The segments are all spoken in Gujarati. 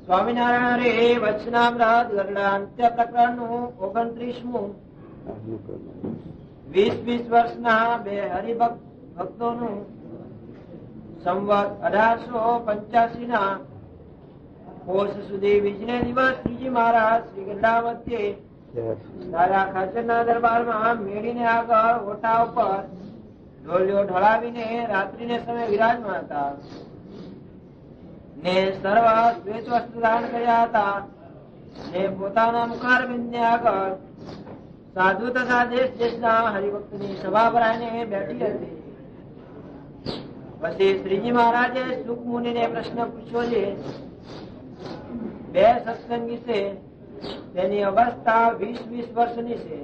સ્વામિનારાયણ રે વચનામૃત ગરડા અંત્ય પ્રકરણનું 29મું 20 વર્ષના બે હરિભક્તોનું સંવત 1885 ના કોષ સુધી બીજને દિવસ શ્રીજી મહારાજ શ્રી ગરડા મધ્યે તારા ખાચરના દરબારમાં મેળીને આગળ ઓટા ઉપર ઢોલિયો ઢળાવીને રાત્રિને સમય વિરાજમાન હતા ને સર્વ શ્વેત વસ્ત્ર ધારણ કર્યા હતા ને પોતાના મુખારબિંદને આગળ સાધુ તથા દેશ દેશના હરિભક્તની સભા ભરાઈને બેઠી હતી. પછી શ્રીજી મહારાજે સુખ મુનિને પ્રશ્ન પૂછ્યો છે, બે સત્સંગી છે તેની અવસ્થા 20 વર્ષની છે.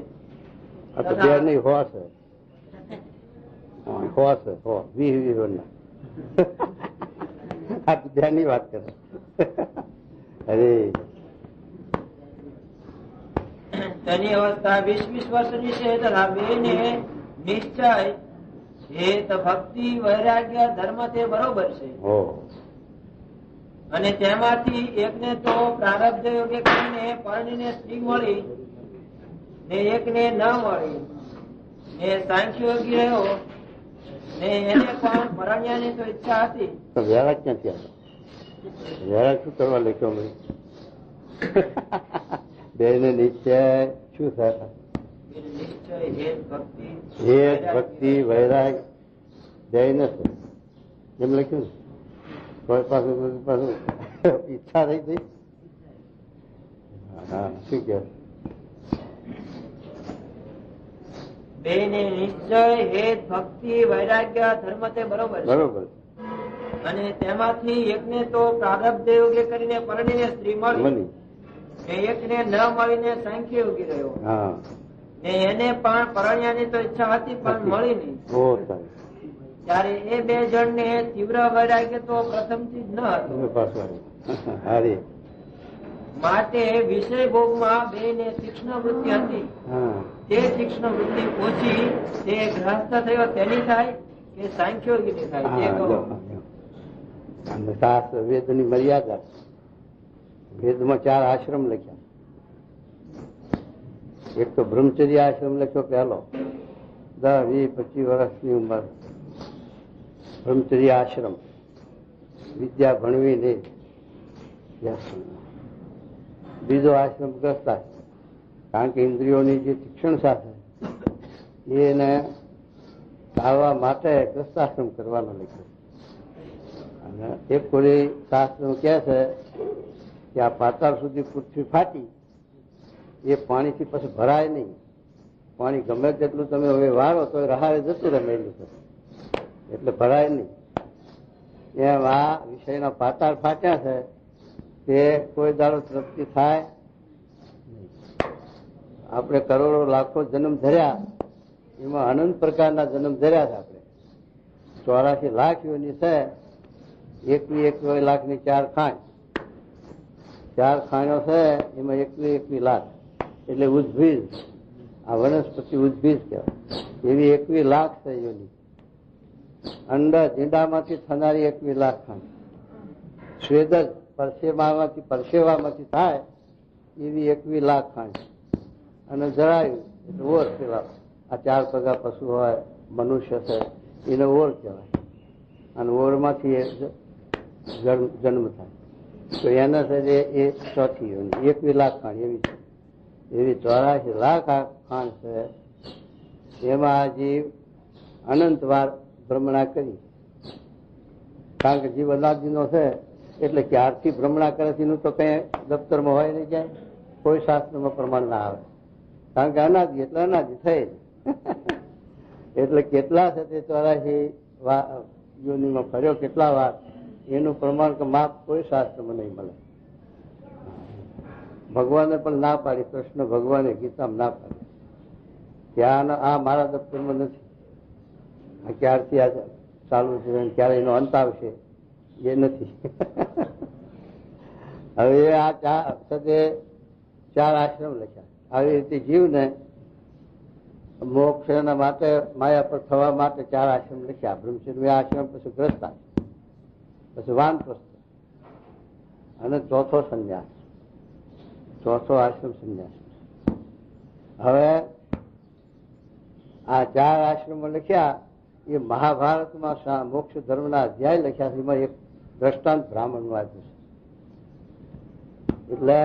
વાત કરે. અરે તેની અવસ્થા 20 વર્ષની છે તથા બેને નિશ્ચય હેત ભક્તિ વૈરાગ્ય ધર્મ તે બરોબર છે. અને તેમાંથી એકને તો પ્રારબ્ધ યોગે કરીને પરણીને સ્ત્રી મળી ને એકને ન મળી ને સાંખ્ય યોગી રહ્યો ને એને પણ પરણ્યાની તો ઈચ્છા હતી. વૈરાગ ક્યાંથી આવ્યો? વૈરાગ શું કરવા લખ્યો? બે ને નિશ્ચય શું થાય? હેત ભક્તિ વૈરાગ બે ને એમ લખ્યું ને. કોઈ પાછું ઈચ્છા રહી ગઈ. હા શું કે બે ને નિશ્ચય હેત ભક્તિ વૈરાગ્ય ધર્મ તે બરોબર બરોબર. અને તેમાંથી એકને તો પ્રારબ્ધ યોગે કરીને પરણીને સ્ત્રી મળી, એકને ન મળીને સાંખ્ય યોગી રહ્યો ને એને પણ પરણ્યાની તો ઈચ્છા હતી પણ મળી નહીં. ત્યારે એ બે જણ ને તીવ્ર વૈરાગ્ય તો પ્રથમથી જ ન હતું. માટે વિષય ભોગમાં બે ને તીક્ષ્ણ વૃત્તિ હતી. તે તીક્ષ્ણ વૃત્તિ ઓછી તે ગ્રહસ્થ થયો તેની થાય કે સાંખ્ય યોગી થાય? શાસ્ત્ર વેદ ની મર્યાદા. વેદમાં 4 આશ્રમ લખ્યા. એક તો બ્રહ્મચર્ય આશ્રમ લખ્યો પહેલો, 10, 20, 25 વર્ષની ઉંમર બ્રહ્મચર્ય આશ્રમ, વિદ્યા ભણવી નહીં. બીજો આશ્રમ ગ્રસ્તાશ્રમ, કારણ કે ઇન્દ્રિયોની જે શિક્ષણ સાથે એને ટાળવા માટે ગ્રસ્તાશ્રમ કરવાનો લખ્યો. અને એક કોઈ શાસ્ત્ર કહે છે કે આ પાતાળ સુધી પૃથ્વી ફાટી એ પાણીથી પછી ભરાય નહીં. પાણી ગમે તેટલું તમે હવે વાળો તો રહારે જતું રમેલું છે એટલે ભરાય નહીં. એમ આ વિષયના પાતાળ ફાટ્યા છે તે કોઈ દાડો તૃપ્તિ થાય નહીં. આપણે કરોડો લાખો જન્મ ધર્યા, એમાં અનંત પ્રકારના જન્મ ધર્યા છે. આપણે 84 લાખ યોની છે, 21 લાખની 4 ખાણ, 4 ખાણો છે એમાં 21 લાખ એટલે ઉદ્ભીજ. આ વનસ્પતિ ઉદ્ભીજ કહેવાય. એવી 21 લાખ છે યોની. અંડ ઝીંડામાંથી થનારી 21 લાખ ખાણ, સ્વેદ પરસેવામાંથી થાય એવી 21 લાખ ખાણ. અને જળાયું એટલે ઓર પેલા આ 4 પગા પશુ હોય, મનુષ્ય છે એને ઓર કહેવાય. અને ઓરમાંથી જન્મ થાય તો એના છે એ ચોથી 21 લાખ ખાણ એવી છે. એવી 84 લાખ ખાણ છે. એમાં જીવ અનંત વાર ભ્રમણા કરી. કારણ કે જીવ અનાદિનો છે એટલે ક્યારથી ભ્રમણા કરે છે એનું તો કઈ દફતરમાં હોય નહીં, જાય કોઈ શાસ્ત્રમાં પ્રમાણ ના આવે. કારણ કે અનાદિ એટલે અનાદિ થઈ એટલે કેટલા છે તે 84 યોનિમાં ફર્યો, કેટલા વાર એનું પ્રમાણ કે માપ કોઈ શાસ્ત્રમાં નહીં મળે. ભગવાને પણ ના પાડી. કૃષ્ણ ભગવાને ગીતામાં ના પાડી ત્યાં આ મારા દફતરમાં નથી, આ ક્યારથી આ ચાલુ છે ક્યારે એનો અંત આવશે એ નથી. હવે આ 4 આશ્રમ લખ્યા. આવી રીતે જીવને મોક્ષ માટે માયા પર થવા માટે 4 આશ્રમ લખ્યા. બ્રહ્મચર્ય આશ્રમ, પછી ગ્રસ્ત આશ્રમ, પછી વાનપ્રસ્થ. અને ચોથો સંન્યાસ, ચોથો આશ્રમ સંન્યાસ. હવે આ 4 આશ્રમો લખ્યા એ મહાભારતમાં મોક્ષ ધર્મના અધ્યાય લખ્યા છે. એમાં એક દ્રષ્ટાંત બ્રાહ્મણનું આપ્યું છે. એટલે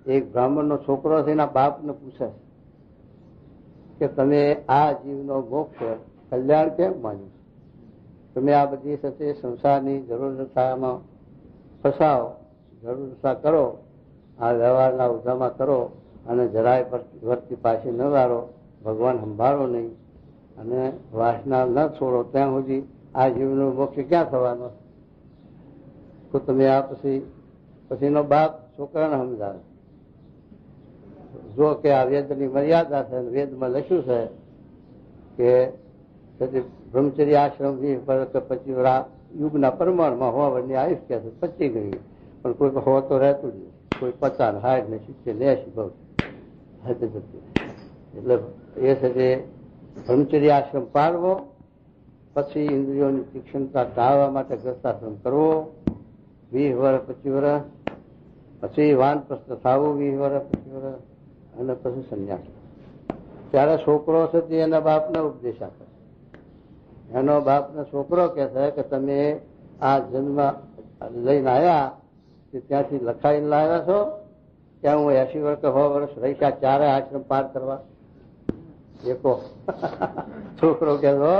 એક બ્રાહ્મણનો છોકરો છે એના બાપને પૂછે કે તમે આ જીવનો મોક્ષ કલ્યાણ કેમ માન્યું? તમે આ બધી સાથે સંસારની જરૂરતામાં ફસાવો, જરૂરતા કરો, આ વ્યવહારના ઉધામાં કરો અને જરાય વર્તી પાછી ન વાળો, ભગવાન સંભાળો નહીં અને વાસના ન છોડો ત્યાં સુધી આ જીવનો મોક્ષ ક્યાં થવાનો? તો તમે આ પછીનો બાપ છોકરાને સમજાવે, જો કે આ વેદની મર્યાદા છે. વેદમાં લખ્યું છે કે બ્રહ્મચર્ય આશ્રમ 20 વર્ષ કે 25 યુગના પ્રમાણમાં 100 વર્ષની આયુષ કે છે, 25 ગઈ. પણ કોઈ 100 તો રહેતું જ નહીં, કોઈ 50, 60 ને 70 ને 80 બહુ એટલે એ છે જે બ્રહ્મચર્ય આશ્રમ પાળવો, પછી ઇન્દ્રિયોની તીક્ષ્ણતા ટાળવા માટે ગ્રસ્તાશ્રમ કરવો 20 વર્ષ 25 વર્ષ, પછી વાનપ્રસ્થ થવું 20 વર્ષ 25 વર્ષ, અને પછી સંન્યાસ. ત્યારે છોકરો છે તે એના બાપને ઉપદેશ આપે. એનો બાપનો છોકરો કહે છે કે તમે આ જન્મ લઈને આવ્યા ત્યાંથી લખાઈને લાવ્યા છો ત્યાં હું 80 વર્ષ કે 100 વર્ષ રહીશ આ 4 આશ્રમ પાર કરવા? એકો છોકરો કહેતો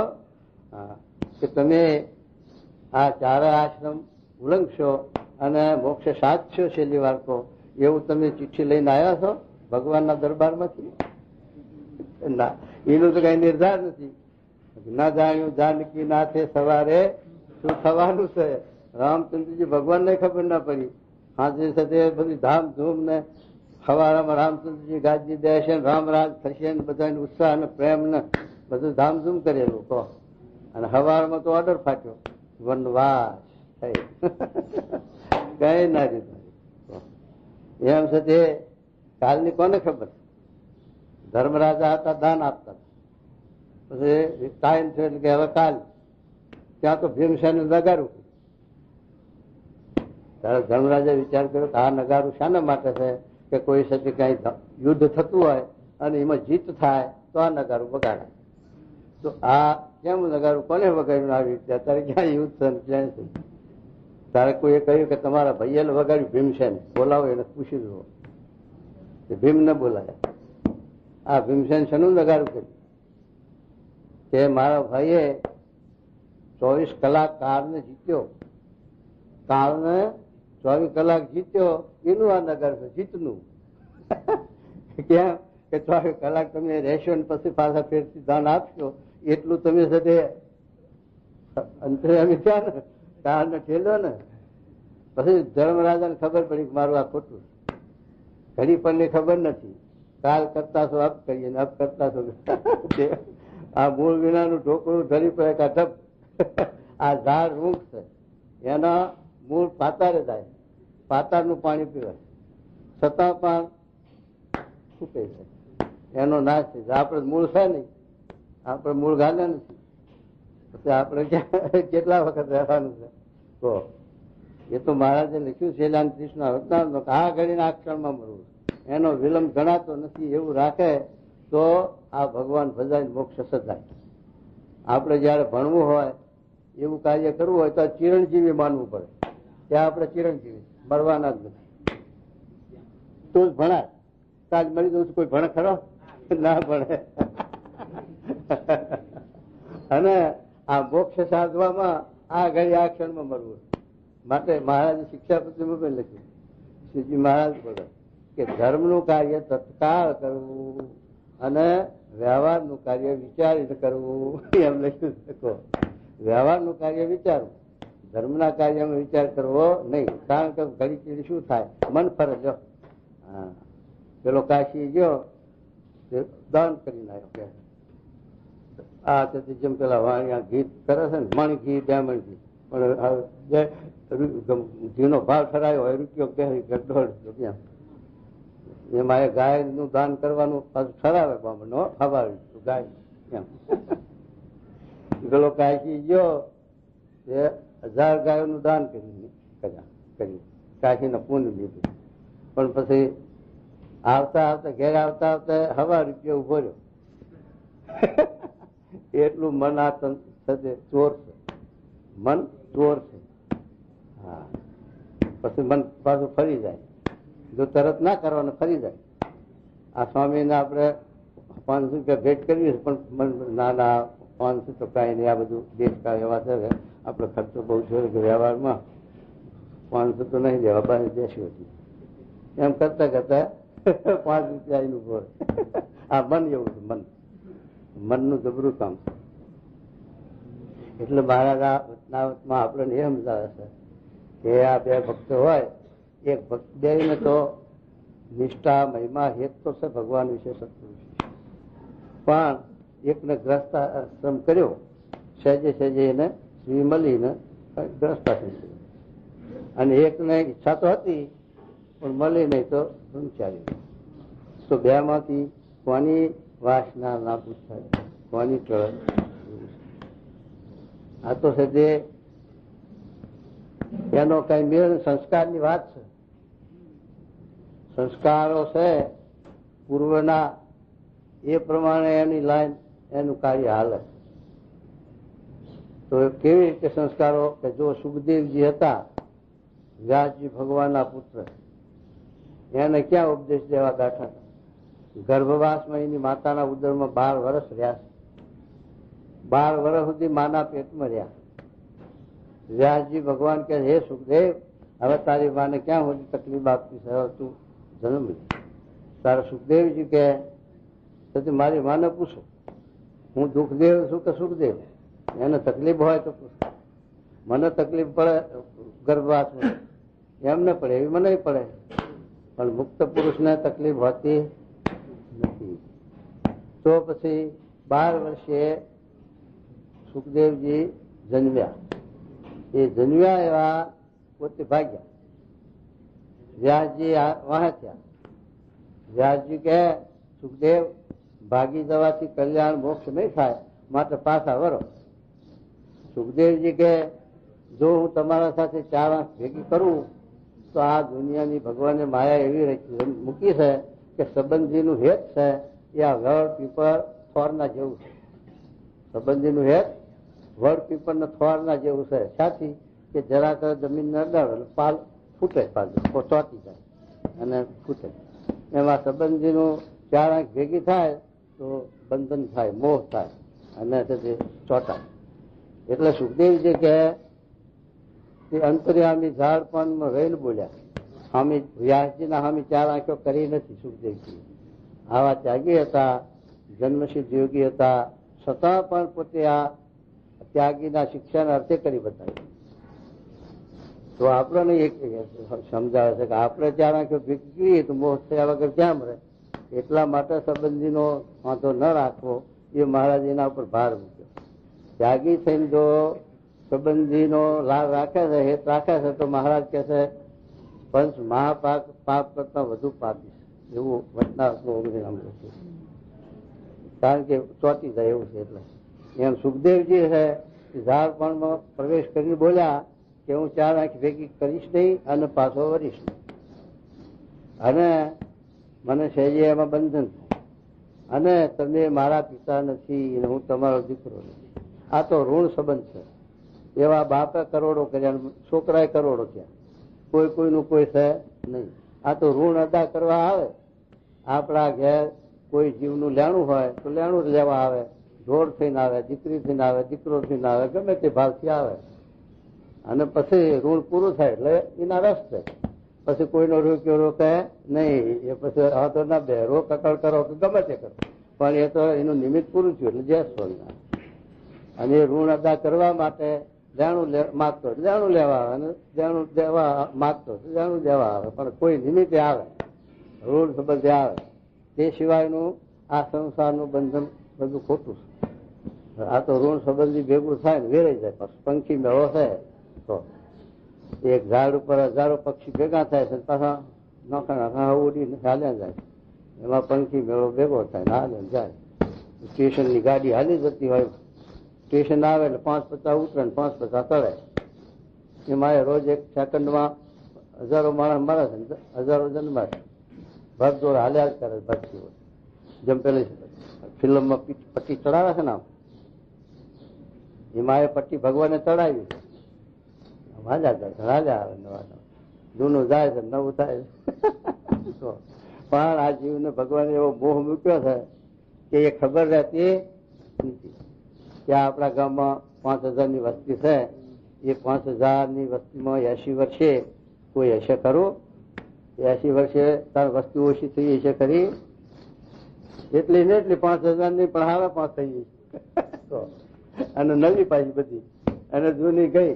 કે તમે આ 4 આશ્રમ ઉલ્લંઘશો અને મોક્ષ સાધશો છેલ્લી વાર તો, એવું તમે ચિઠ્ઠી લઈને આવ્યા છો ભગવાનના દરબારમાંથી? ના, એનું તો કઈ નિર્ધાર નથી. ના જાણ્યું જાનકી નાથે સવારે શું થવાનું છે. રામચંદ્રજી ભગવાનને ખબર ના પડી. આજે સાથે બધી ધામધૂમ ને સવારમાં રામચંદ્રજી ગાજી દેશે, રામરાજ થશે ને બધા ઉત્સાહ ને પ્રેમ ને બધું ધામધૂમ કરેલું કહો. અને સવારમાં તો ઓર્ડર ફાટ્યો, વનવાસ થઈ કઈ ના દીધું. એમ છે તે કાલની કોને ખબર? ધર્મરાજા હતા, દાન આપતા. પછી ટાઈમ થયો એટલે કે હવે કાલ. ત્યાં તો ભીમસેન નગારું. ત્યારે ધર્મરાજા વિચાર કર્યો કે આ નગારું શાના માટે છે કે કોઈ સાથે કઈ યુદ્ધ થતું હોય અને એમાં જીત થાય તો આ નગારું વગાડાય. તો આ કેમ નગારું કોને વગાડ્યું આવી રીતે? અત્યારે ક્યાં યુદ્ધ છે ક્યાં છે? તારે કોઈએ કહ્યું કે તમારા ભાઈએ વગાડ્યું ભીમસેન, બોલાવો એને પૂછી દો. ભીમ ને બોલાયા. આ ભીમસેન શેનું નગારું કર્યું કે મારા ભાઈએ 24 કલાક કાળને જીત્યો, કાળને 24 કલાક જીત્યો એનું આ નગર છે, જીતનું. કેમ કે 24 કલાક તમે રહેશો ને પછી પાછા ફેરથી દાન આપશો એટલું તમે સાથે અંતરે અમે ત્યાં ને કાળને ઠેલ્યો ને. પછી ધર્મરાજાને ખબર પડી કે મારું આ ખોટું. ઘડી પણ ખબર નથી. કાલ કરતા છો અપ કરીએ ને અપ કરતા છો આ મૂળ વિનાનું ઢોકળું ધરી પડે કે ઢપ. આ ઝાડ વૃક્ષ છે, એના મૂળ પાતારે જાય, પાતારનું પાણી પીવાય છતાં પણ શું કહે છે એનો નાશ થઈ જાય. આપણે મૂળ છે નહીં, આપણે મૂળ ગાલે નથી, પછી આપણે કેટલા વખત રહેવાનું છે? તો એ તો મહારાજે લખ્યું છે 30 અવતાર આ ઘડીના આ ક્ષણમાં મળવું. એનો વિલંબ ગણાતો નથી એવું રાખે તો આ ભગવાન ભજાય મોક્ષ સદાય. આપણે જયારે ભણવું હોય એવું કાર્ય કરવું હોય તો ચિરંજીવી માનવું પડે. ત્યાં આપણે ચિરંજીવી મરવાના જ નથી. તો જ ભણાય. તાજ મળી દઉં કોઈ ભણે ખરો? ના ભણે. અને આ મોક્ષ સાધવામાં આ ઘડી આ ક્ષણમાં મળવું માટે મહારાજે શિક્ષાપત્રીમાં પણ લખ્યું. શ્રીજી મહારાજ બોલે કે ધર્મનું કાર્ય તત્કાળ કરવું અને વ્યવહારનું કાર્ય વિચારીને કરવું એમ લખ્યું શકો. વ્યવહારનું કાર્ય વિચારવું, ધર્મના કાર્યમાં વિચાર કરવો નહીં. કારણ કે ઘડી ચીડી શું થાય? મન ફરે. જો હા પેલો કાશી ગયો દાન કરીને આવ્યો કે આ જેમ પેલા વાણિયા ગીત કરે છે ને મણ ઘી ડાયમંડ ઘી, પણ ઘીનો ભાવ ઠરાયો હોય રૂપિયો કહે ₹1.5. એમાં ગાય નું દાન કરવાનું પાછું ઠરાવે બામણો હવાવી ગાય એમ. પેલો કાશી ગયો 1000 ગાયોનું દાન કર્યું. કાશીને પુણ્ય લીધું. પણ પછી આવતા આવતા ઘેર આવતા આવતા 1,000 રૂપિયા ઉભો રહ્યો. એટલું મન આ ચોર છે, મન ચોર છે. હા, પછી મન પાછું ફરી જાય. જો તરત ના કરવાનું ફરી જાય. આ સ્વામીને આપણે 500 રૂપિયા ભેટ કરવી પણ ના ના 500 તો કાંઈ નહીં, આ બધું દેશકાળ એવા છે આપણે ખર્ચો બહુ છે વ્યવહારમાં, 500 તો નહીં દેવા, બહાર દેશી હતી એમ કરતા કરતા 5 રૂપિયા એનું ભોર. આ મન એવું છે, મનનું જબરું કામ છે. એટલે મહારાજ વચનાવતમાં આપણને એ સમજાવે છે કે આ બે ભક્તો હોય, એક ભક્ત બેને તો નિષ્ઠા મહિમા હેત તો છે ભગવાન વિશે સત્ય વિશે, પણ એકને ગ્રસ્તાશ્રમ કર્યો, સહેજે સહેજે એને શ્રી મળીને ગ્રસ્તાશ્રમ કર્યો, અને એકને ઈચ્છા તો હતી પણ મળી નહીં તો બ્રહ્મચારી. તો બે માંથી કોની વાસના ના પૂછાય, કોની ટળે? આ તો છે જે એનો કઈ મેળ સંસ્કારની વાત છે. સંસ્કારો છે પૂર્વના, એ પ્રમાણે એની લાઈન એનું કાર્ય હાલે. તો કેવી રીતે સંસ્કારો કે જો સુખદેવજી હતા, વ્યાસજી ભગવાનના પુત્ર, એને ક્યાં ઉપદેશ દેવા બેઠા? ગર્ભવાસમાં એની માતાના ઉદરમાં 12 વર્ષ રહ્યા. 12 વર્ષ સુધી માના પેટમાં રહ્યા. વ્યાસજી ભગવાન કે હે સુખદેવ, હવે તારી માને ક્યાં સુધી તકલીફ આપતી છે, હવે તું જન્મ લે. તારા સુખદેવજી કે મારી માને પૂછો, હું દુઃખદેવ છું કે સુખદેવ? એને તકલીફ હોય તો પૂછો. મને તકલીફ પડે ગર્ભવાસમાં, એમને પડે એવી મને પડે, પણ મુક્ત પુરુષને તકલીફ હોતી નથી. તો પછી 12 વર્ષે સુખદેવજી જન્મ્યા. એ જન્મ્યા એવા પોતે ભાગ્યા. વ્યાસજી વાંચ્યા. વ્યાસજી કે સુખદેવ, ભાગી જવાથી કલ્યાણ મોક્ષ નહીં થાય, માટે પાછા વરો. સુખદેવજી કે જો હું તમારા સાથે 4 આંખ ભેગી કરું તો આ દુનિયાની ભગવાને માયા એવી મૂકી છે કે સંબંધીનું હેત છે એ આ વડ પીપળ થોરના જેવું છે. સંબંધીનું હેત વડ પીપળના થોરના જેવું છે. સાથી કે જરાક જમીન અડાડે પાલ ફૂટે, પાલ ચોટી જાય અને ફૂટે. એમાં સંબંધીનું 4 આંખ ભેગી થાય તો બંધન થાય, મોહ થાય અને ચોટાય. એટલે સુખદેવજી કે અંતર્યામી ઝાડ પાનમાં રહીને બોલ્યા. હામી વ્યાસજીના હામી 4 આંખો કરી નથી સુખદેવજી. આવા ત્યાગી હતા, જન્મસિદ્ધ યોગી હતા, છતાં પણ પોતે આ ત્યાગીના શિક્ષાના અર્થે કરી બતાવ્યું. તો આપણને એક સમજાવે છે કે આપણે 4 આંખો ભેગી કરીએ તો મોહ થયા વગર ક્યાં મળે. એટલા માટે સંબંધીનો વાંધો ન રાખવો, એ મહારાજ એના ઉપર ભાર મૂક્યો. ત્યાગી થઈને જો સંબંધીનો લાભ રાખે છે, હેત રાખે છે, તો મહારાજ કહે છે પંચ મહાપાપ પાપ કરતા વધુ પાપી છે, એવું વચનાવતમાં લખ્યું. કારણ કે ચોટી જાય એવું છે. એટલે એમ સુખદેવજી છે ઝાડપણમાં પ્રવેશ કરીને બોલ્યા કે હું 4 આંખ ભેગી કરીશ નહીં અને પાછો વરીશ નહીં, અને મને સહેજે એમાં બંધન થાય, અને તમે મારા પિતા નથી અને હું તમારો દીકરો નથી. આ તો ઋણ સંબંધ છે. એવા બાપે કરોડો કર્યા, છોકરાએ કરોડો થયા, કોઈ કોઈનું કોઈ છે નહીં. આ તો ઋણ અદા કરવા આવે. આપણા ઘેર કોઈ જીવનું લેણું હોય તો લેણું લેવા આવે, ઢોર થઈને આવે, દીકરી થઈને આવે, દીકરો થઈને આવે, ગમે તે ભાવથી આવે, અને પછી ઋણ પૂરું થાય એટલે એના રસ્તે. પછી કોઈનો રોક્યો રોકે નહીં, એ પછી તો ના બે રોક કકડ કરો કે ગમે તે કરો, પણ એ તો એનું નિમિત્ત પૂરું થયું એટલે જય સ્વામિનારાયણ. અને એ ઋણ અદા કરવા માટે જાણું માગતો જાણું લેવા આવે, અને જાણું દેવા માગતો જાણું દેવા આવે, પણ કોઈ નિમિત્તે આવે, ઋણ સંબંધે આવે. તે સિવાયનું આ સંસારનું બંધન બધું ખોટું છે. આ તો ઋણ સંબંધી ભેગું થાય ને વેરાઈ જાય. પંખી મેળો છે તો એક ઝાડ ઉપર 1000 પક્ષી ભેગા થાય છે, પાછા નોખા ઉડીને હાલ્યા જાય. એમાં પંખી મેળો ભેગો થાય ને હાલ્યા જાય. સ્ટેશનની ગાડી હાલી જતી હોય, સ્ટેશન આવે એટલે 5-50 ઉતરે ને 5-50 તળે. એમાં રોજ 1 સેકન્ડમાં હજારો માણસ મારે છે, હજારો જન્મા છે, ભગદોડ હાલ્યા જ કરે ભક્તિઓ. જેમ પેલી ફિલ્મમાં પટ્ટી ચડાવે છે ને, આમ એમાં એ પટ્ટી ભગવાને ચડાવી છે. હાલ્યા આવે નવા નવા, જૂનું જાય છે નવું થાય. પણ આ જીવને ભગવાને એવો મોહ મૂક્યો છે કે એ ખબર રહેતી નથી કે આપણા ગામમાં 5000 ની વસ્તી છે. એ 5000 ની વસ્તીમાં 80 વર્ષે કોઈ હશે ખરું? 80 વર્ષે તાર વસ્તી ઓછી થઈ હશે ખરી? એટલી ને એટલી 5000 ની પણ હાવે 5 થઈ ગઈ. અને નવી પાછી બધી અને જૂની ગઈ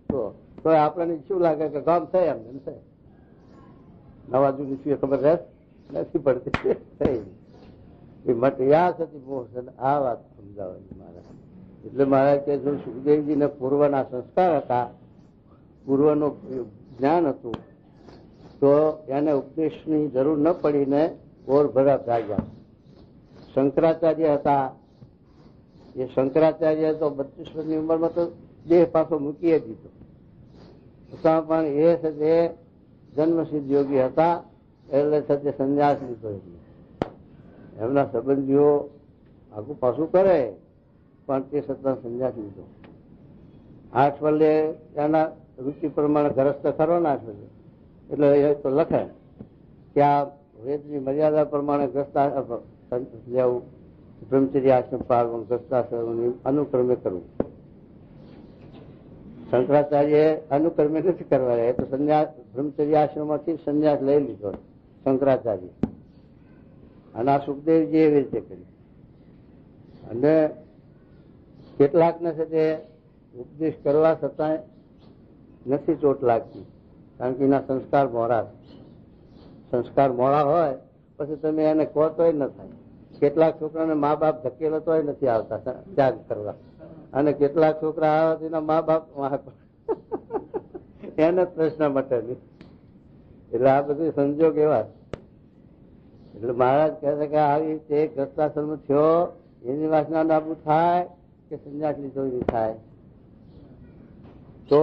તો આપણને શું લાગે કે ગામ છે એમ છે. નવા જૂની શું ખબર રહે નથી પડતી. એ માટે યા થતી મોહ છે. આ વાત સમજાવવાની મારે. એટલે મારે કે જો સુખદેવજીને પૂર્વના સંસ્કાર હતા, પૂર્વનું જ્ઞાન હતું, તો એને ઉપદેશની જરૂર ન પડીને ઓર ભરા જાગ્યા. શંકરાચાર્ય હતા, એ શંકરાચાર્ય તો 32 વર્ષની ઉંમરમાં તો દેહ પાછો મૂકી દીધો. પણ એ છે તે જન્મસિદ્ધ યોગી હતા, એટલે સાથે સંન્યાસ લીધો. એમના સંબંધીઓ આગુ પાછું કરે, પણ તે છતાં સંન્યાસ લીધો. 8 વર્ષે એના રુચિ પ્રમાણે ઘરસ્થ ખરો ને 8 વર્ષે, એટલે એ તો લખે કે આ વેદની મર્યાદા પ્રમાણે લેવું, બ્રહ્મચર્ય આશ્રમ પાળવું, ગ્રસ્તાશ્રમ અનુક્રમે કરવું. શંકરાચાર્ય અનુક્રમે નથી કરવા, એ તો સંન્યાસ બ્રહ્મચર્ય આશ્રમમાંથી સંન્યાસ લઈ લીધો શંકરાચાર્ય. અને આ સુખદેવજી એવી રીતે કરી. અને કેટલાકને છે તે ઉપદેશ કરવા છતાં નથી ચોટ લાગતી, કારણ કે એના સંસ્કાર મોડા. સંસ્કાર મોડા હોય પછી તમે એને કહો તોય ન થાય. કેટલાક છોકરાને મા બાપ ધકેલો તોય નથી આવતા ત્યાગ કરવા, અને કેટલાક છોકરા આવે તેના મા બાપ એને પ્રશ્ન મટે નહીં. એટલે આ બધું સંજોગ એવા. એટલે મહારાજ કહે છે કે આવી રીતે ગ્રસ્તાશ્રમ થયો એની વાસના નાબૂદ થાય કે સંન્યાસ લીધો એની થાય. તો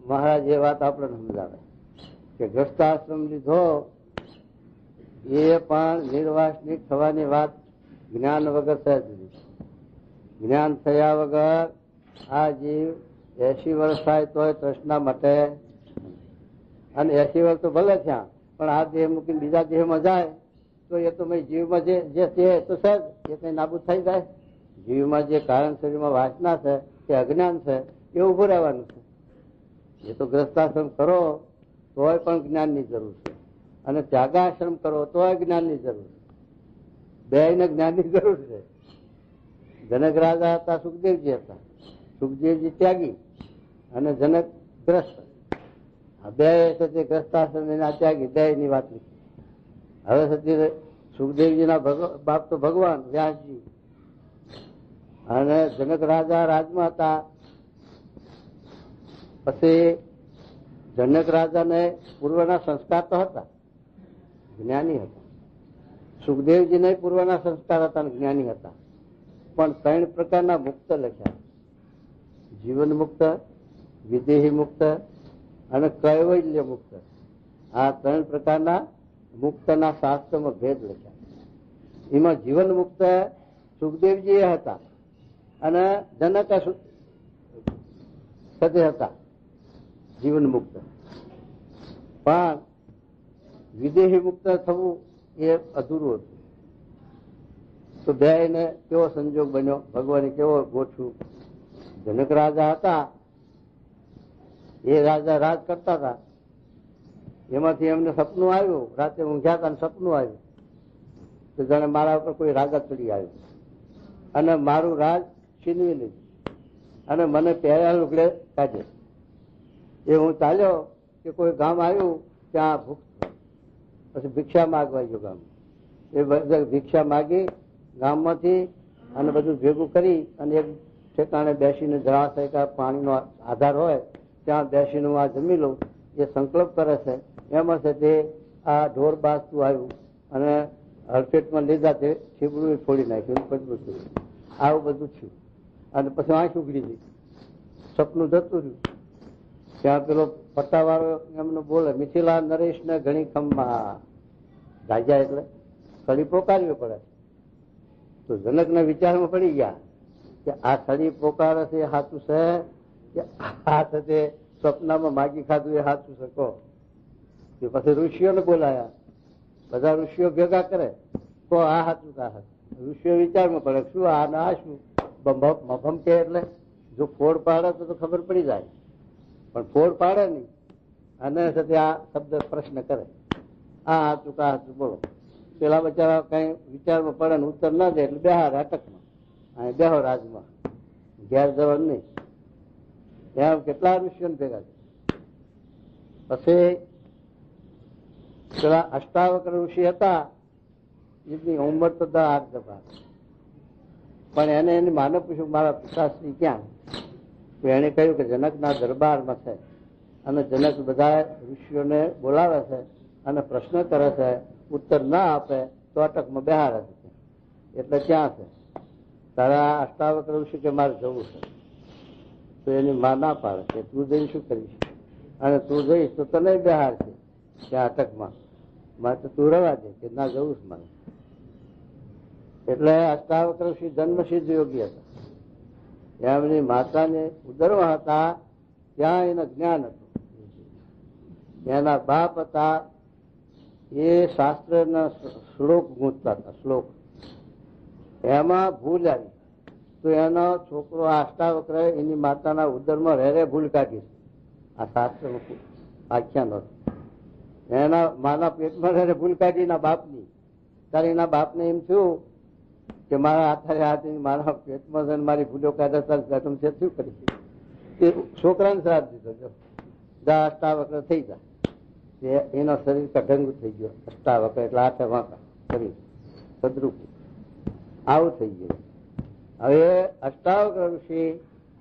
મહારાજ એ વાત આપણને સમજાવે કે ગ્રસ્તાશ્રમ લીધો એ પણ નિર્વાસનિક થવાની વાત જ્ઞાન વગર સહેજ નહીં. જ્ઞાન થયા વગર આ જીવ 80 વર્ષ થાય તોય તૃષ્ણા મટે. અને 80 વર્ષ તો ભલે થયા, પણ આ દેહ મૂકીને બીજા દેહમાં જાય તો એ તો જીવમાં જે છે તો સહેજ એ કઈ નાબૂદ થઈ જાય. જીવમાં જે કારણ શરીરમાં વાસના છે તે અજ્ઞાન છે, એ ઉભું રહેવાનું છે. એ તો ગ્રસ્તાશ્રમ કરો તોય પણ જ્ઞાનની જરૂર છે, અને ત્યાગાશ્રમ કરો તોય જ્ઞાનની જરૂર છે. બેયને જ્ઞાનની જરૂર છે. જનક રાજા હતા, સુખદેવજી હતા. સુખદેવજી ત્યાગી અને જનક ગ્રસ્ત. આ બે છે ગ્રસ્તાશ્રમ એના ત્યાગી, બે ની વાત લીધી. હવે સત્ય સુખદેવજીના બાપ તો ભગવાન વ્યાસજી, અને જનક રાજા રાજમાં હતા. પછી જનક રાજાને પૂર્વના સંસ્કાર તો હતા, જ્ઞાની હતા. સુખદેવજીને પૂર્વના સંસ્કાર હતા અને જ્ઞાની હતા, પણ 3 પ્રકારના મુક્ત લખ્યા: જીવન મુક્ત, વિદેહી મુક્ત અને કૈવલ્ય મુક્ત. આ 3 પ્રકારના મુક્તના શાસ્ત્રમાં ભેદ લખ્યા. એમાં જીવન મુક્ત સુખદેવજી હતા અને જનક સાથે હતા જીવન મુક્ત. પણ વિદેહી મુક્ત થવું એ અધૂરું હતું. તો બે ને કેવો સંજોગ બન્યો, ભગવાને કેવો ગોઠવું. જનક રાજા હતા, એ રાજા રાજ કરતા હતા. એમાંથી એમને સપનું આવ્યું, રાતે ઊંઘ્યા હતા, સપનું આવ્યું તો જાણે મારા ઉપર કોઈ રાજા ચડી આવ્યું અને મારું રાજ છીનવી લીધું અને મને પહેર્યા લુગડે કાઢે. એ હું ચાલ્યો કે કોઈ ગામ આવ્યું, ત્યાં ભૂખ, પછી ભિક્ષા માગવા ગયો ગામ. એ બધા ભિક્ષા માગી ગામમાંથી અને બધું ભેગું કરી અને એક ઠેકાણે બેસીને જળાશય પાણીનો આધાર હોય ત્યાં બેસીને હું આ જમી લઉં એ સંકલ્પ કરે છે. એમાં છે તે આ ઢોર બાસતું આવ્યું અને હડફેટમાં લીધા તે છીબડું ફોડી નાખ્યું, બધું થયું. આવું બધું થયું અને પછી આંખ ઉઘડી ગઈ, સપનું જતું રહ્યું. ત્યાં પેલો પટ્ટાવાળો એમને બોલે, મિથિલા નરેશ ને ઘણી ખમમાં ગાજ્યા એટલે સળી પોકારવી પડે. તો જનકના વિચારમાં પડી ગયા કે આ સળી પોકારે છે એ સાચું છે કે આ સાથે સ્વપ્નમાં માગી ખાધું એ સાચું છે કહો. પછી ઋષિઓને બોલાયા, બધા ઋષિઓ ભેગા કરે તો આ સાચું કે આ સાચું. ઋષિઓ વિચારમાં પડે શું આ ના શું મફમ કે એટલે જો ફોડ પાડે તો ખબર પડી જાય, પણ ફોડ પાડે નહીં અને સાથે આ શબ્દ પ્રશ્ન કરે આ સાચું કા સાચું બોલો. પેલા બચારા કઈ વિચારમાં પડે ને ઉત્તર ના દે એટલે બેહાર અટકમાં અહીં બેહો રાજમાં ઘેર જવાનું નહીં. ત્યાં કેટલા ઋષિઓને ભેગા છે. પછી પેલા અષ્ટાવક્ર ઋષિ હતા, એની ઉંમર તો 8 દફા, પણ એને એની માને પૂછ્યું મારા પિતાશ્રી ક્યાં? તો એને કહ્યું કે જનકના દરબારમાં છે અને જનક બધા ઋષિઓને બોલાવે છે અને પ્રશ્ન કરે છે, ઉત્તર ના આપે તો અટકમાં બેહારે છે એટલે ક્યાં છે? તારા અષ્ટાવક્ર ઋષિ કે મારે જવું છે. તો એની માં ના પાડે કે તું જઈ શું કરીશ, અને તું જઈશ તો તને બેહાર છે ત્યાં અટકમાં, મારે તો તું રવા દે કે ના જવું છે મારે. એટલે અષ્ટાવક્ર ઋષિ જન્મસિદ્ધ યોગી હતા. ત્યાં એમની માતાને ઉદરમાં હતા ત્યાં એને જ્ઞાન હતું. એના બાપ હતા એ શાસ્ત્રના શ્લોક ગૂંચતા હતા. શ્લોક એમાં ભૂલ આવી તો એનો છોકરો અષ્ટાવક્ર એની માતાના ઉદરમાં રહે ભૂલ કાઢી. આ શાસ્ત્ર આખ્યાન હતું. એના માના પેટમાં રહે ભૂલ કાઢી એના બાપની. ત્યારે એના બાપને એમ થયું કે મારા હાથે હાથ મારા પેટમાં મારી ભૂલો કાઢ્યા શું કરી એ છોકરાને શ્રાપ દીધો. જો જા અષ્ટાવક્ર થઈ જાય, એનો શરીર કઢંગુ થઈ ગયો. અષ્ટાવક્ર એટલે હાથે વાંકા શરીર સદરૂપ આવું થઈ ગયું. હવે અષ્ટાવક્ર ઋષિ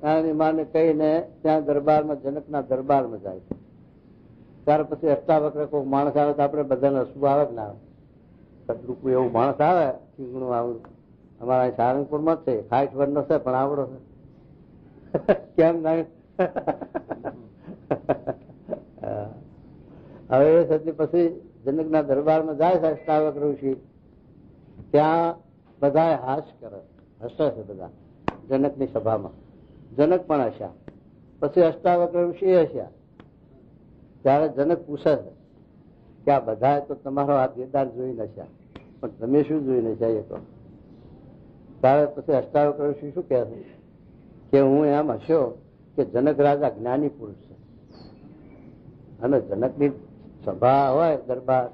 એની માને કહીને ત્યાં દરબારમાં જનકના દરબારમાં જાય. ત્યાર પછી અષ્ટાવક્ર કોઈ માણસ આવે તો આપણે બધાને શું આવે કે ના આવે? સદરૂપ એવું માણસ આવે ચીંગણું આવું અમારા સારંગપુરમાં છે, 60 વર્ષનો છે પણ આવડો છે કેમ ના? હવે સતી પછી જનકના દરબારમાં જાય છે અષ્ટાવક્ર ઋષિ. ત્યાં બધા હાશ કરે, હસે છે બધા જનકની સભામાં. જનક પણ હસ્યા. પછી અષ્ટાવક્ર ઋષિ હસ્યા. ત્યારે જનક પૂછે છે કે આ બધા તો તમારો આ દેદાર જોઈને હસ્યા, પણ તમે શું જોઈને હસ્યા? એ તો ત્યારે પછી અષ્ટાવક્ર ઋષિ શું કહે છે કે હું એમ હસ્યો કે જનક રાજા જ્ઞાની પુરુષ છે અને જનકની સભા હોય, દરબાર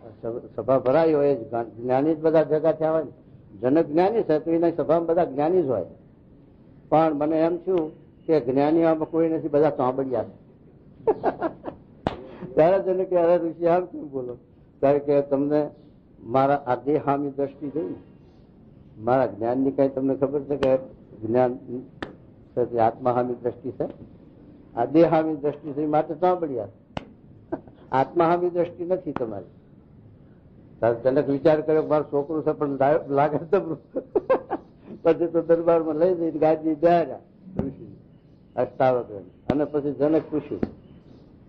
સભા ભરાઈ હોય, જ્ઞાની જ બધા ભેગા થયા હોય. જનક જ્ઞાની છે તો એના સભામાં બધા જ્ઞાની જ હોય, પણ મને એમ થયું કે જ્ઞાનીઓમાં કોઈ નથી, બધા ચોંબડિયા છે. ત્યારે જનક અરે ઋષિ આમ કેમ બોલો? ત્યારે કે તમને મારા આ દેહામી દ્રષ્ટિ જોઈ ને, મારા જ્ઞાનની કઈ તમને ખબર છે કે જ્ઞાન આત્માહામી દ્રષ્ટિ છે? આ દેહામી દ્રષ્ટિ છે માટે ચોંબડિયા. આત્માહામી દ્રષ્ટિ નથી તમારી. જનક વિચાર કર્યો મારું છોકરું છે પણ લાગે જબરું. પછી તો દરબારમાં લઈ જઈને ગાદી બેહાર્યા ઋષિ અષ્ટાવક્ર. અને પછી જનક પૂછ્યું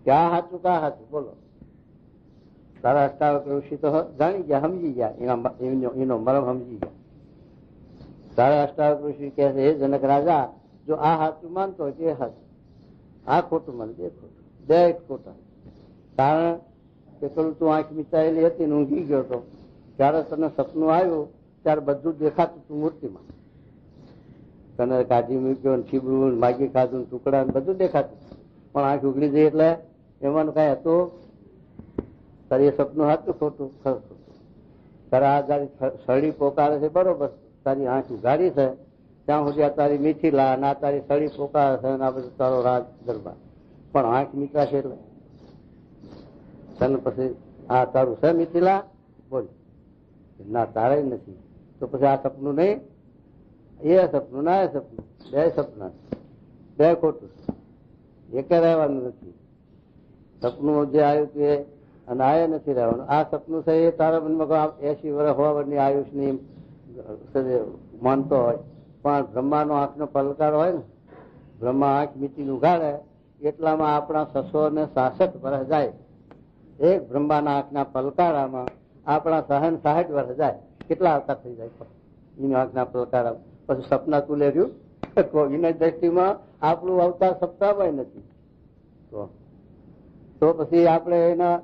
કે આ સાચું કા સાચું બોલો? તારા અષ્ટાવક્ર ઋષિ તો જાણી ગયા, સમજી ગયા, એનો મરમ સમજી ગયા. તારા અષ્ટાવક્ર ઋષિ કહે છે હે જનક રાજા, જો આ સાચું માનતો હોય એ સાચું, આ ખોટું માનતો એ ખોટું, બે ખોટા. કારણ કે પેલું તું આંખ મિચાયેલી હતી ને ઊંઘી ગયો હતો, ત્યારે તને સપનું આવ્યું ત્યારે બધું દેખાતું તું મૂર્તિમાં. તને કાઢી મૂક્યો, છીબડું માગી ખાધું, ટુકડા બધું દેખાતું, પણ આંખ ઉઘડી ગઈ એટલે એમાં કઈ હતું? તારી એ સપનું હતું ખોટું? ખરું. તારા આ તારી સળી પોકારે છે બરોબર, તારી આંખ ઉઘાડી છે ત્યાં સુધી આ તારી મિથિલા અને આ તારી સળી પોકારે છે, આ બધું તારો રાજ દરબાર, પણ આંખ મીચાશે એટલે તને પછી આ તારું છે મિથિલા? બોલ ના, તારે નથી. તો પછી આ સપનું નહીં? એ સપનું ના એ સપનું, બે સપના, બે ખોટું, એક રહેવાનું નથી. સપનું જે આવ્યું તે અને આ નથી રહેવાનું. આ સપનું છે એ તારા મનમાં 80 વર્ષ 100 વર્ષની આયુષની માનતો હોય, પણ બ્રહ્માનો આંખનો પલકાર હોય ને, બ્રહ્મા આંખ મીચીને ઉઘાડે એટલામાં આપણા 666 વર્ષ જાય. એક બ્રહ્માના આંખના પલકારામાં આપણા 60 વર્ષ જાય. કેટલા અવતાર થઈ જાય એની આંખના પલકારા? પછી સપના તુલે રહ્યું એની દ્રષ્ટિમાં આપણું અવતાર સપ્તાહમાં નથી. તો પછી આપણે એના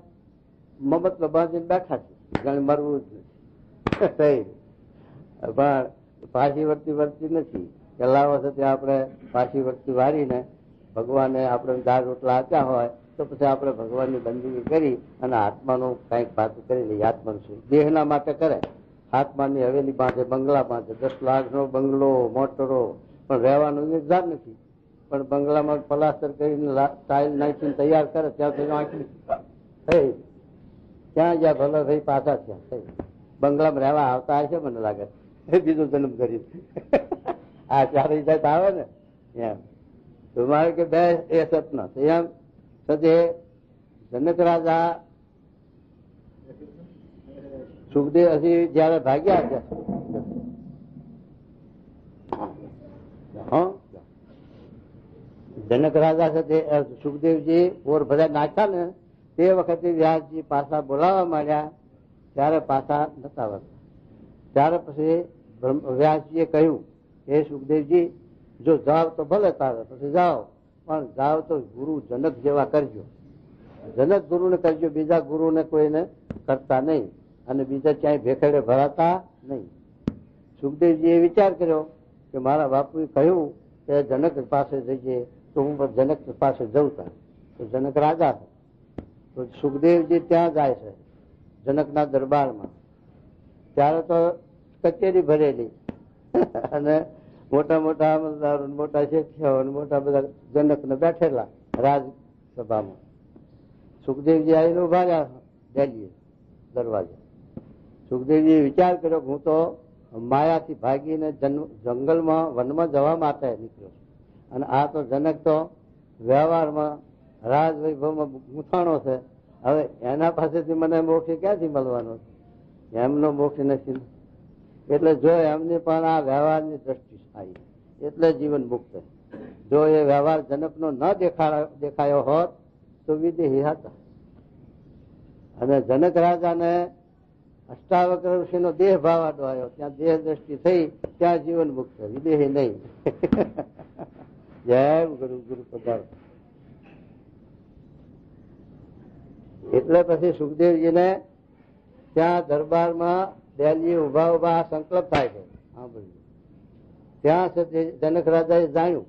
મમત્વ બાંધીને બેઠા છીએ, જાણે મરવું જ નથી. પણ પાછી વર્તી નથી. છેલ્લા વખતે આપણે પાછી વર્તી વારીને ભગવાને આપણે દાળ રોટલા આપ્યા હોય તો પછી આપણે ભગવાનની બંદગી કરી અને આત્માનું કંઈક પાછું કરી લઈએ. આત્માનું શું દેહના માટે કરે, આત્માની હવેલી બાંધે, બંગલા બાંધે, 10 લાખનો બંગલો, મોટરો, પણ રહેવાનું નિર્ધાર નથી. પણ બંગલામાં પ્લાસ્ટર કરીને ટાઇલ નાખીને તૈયાર કરે ત્યાં સુધી આંખી ત્યાં જ્યાં ભલે ભાઈ પાછા ત્યાં બંગલામાં રહેવા આવતા હશે મને લાગે, બીજો જન્મ કરી આ 4 જાત આવે ને એમ. તો મારે કે બે એ સપના એમ સજે જનક રાજા સુખદેવ હજી જયારે ભાગ્યા જનક રાજા સાથે સુખદેવજી ઓર બધા નાખ્યા ને તે વખતે વ્યાસજી પાછા બોલાવવા માંડ્યા ત્યારે પાછા નતા વળતા. ત્યારે પછી વ્યાસજીએ કહ્યું હે સુખદેવજી જો જાઓ તો ભલે તારે પછી જાઓ, પણ જાઓ તો ગુરુ જનક જેવા કરજો. જનક ગુરુને કરજો, બીજા ગુરુને કોઈને કરતા નહીં અને બીજા ક્યાંય ભેખડે ભરાતા નહીં. સુખદેવજીએ વિચાર કર્યો કે મારા બાપુએ કહ્યું કે જનક પાસે જઈએ તો હું જનક પાસે જઉં. તો જનક રાજા છે તો સુખદેવજી ત્યાં જાય છે જનકના દરબારમાં. ત્યારે તો કચેરી ભરેલી અને મોટા મોટા અમલદારો, મોટા શેઠિયાઓ, મોટા બધા જનકને બેઠેલા રાજસભામાં. સુખદેવજી આવીને ઉભા રહ્યા દિલ્હી દરવાજે. સુખદેવજીએ વિચાર કર્યો હું તો માયાથી ભાગીને જંગલમાં વનમાં જવા માટે નીકળ્યો છું અને આ તો જનક તો વ્યવહારમાં રાજ વૈભવમાં ગૂંથાણો છે. હવે એના પાસેથી મને મોક્ષ ક્યાંથી મળવાનો? એમનો મોક્ષ નથી. એટલે જો એમને પણ આ વ્યવહારની દ્રષ્ટિ આવી એટલે જીવન મુક્ત. જો એ વ્યવહાર જનકનો ન દેખાયો હોત તો વિદેહી હતા. અને જનક રાજાને અષ્ટાવક્ર ઋષિનો દેહ ભાવ આડો આવ્યો, ત્યાં દેહ દ્રષ્ટિ થઈ, ત્યાં જીવન મુક્ત, વિદેહી નહીં. જય ગુરુ ગુરુ પધારો. એટલે પછી સુખદેવજીને ત્યાં દરબારમાં દિલ્હી ઉભા સંકલ્પ થાય છે. ત્યાં જનક રાજાએ જાણ્યું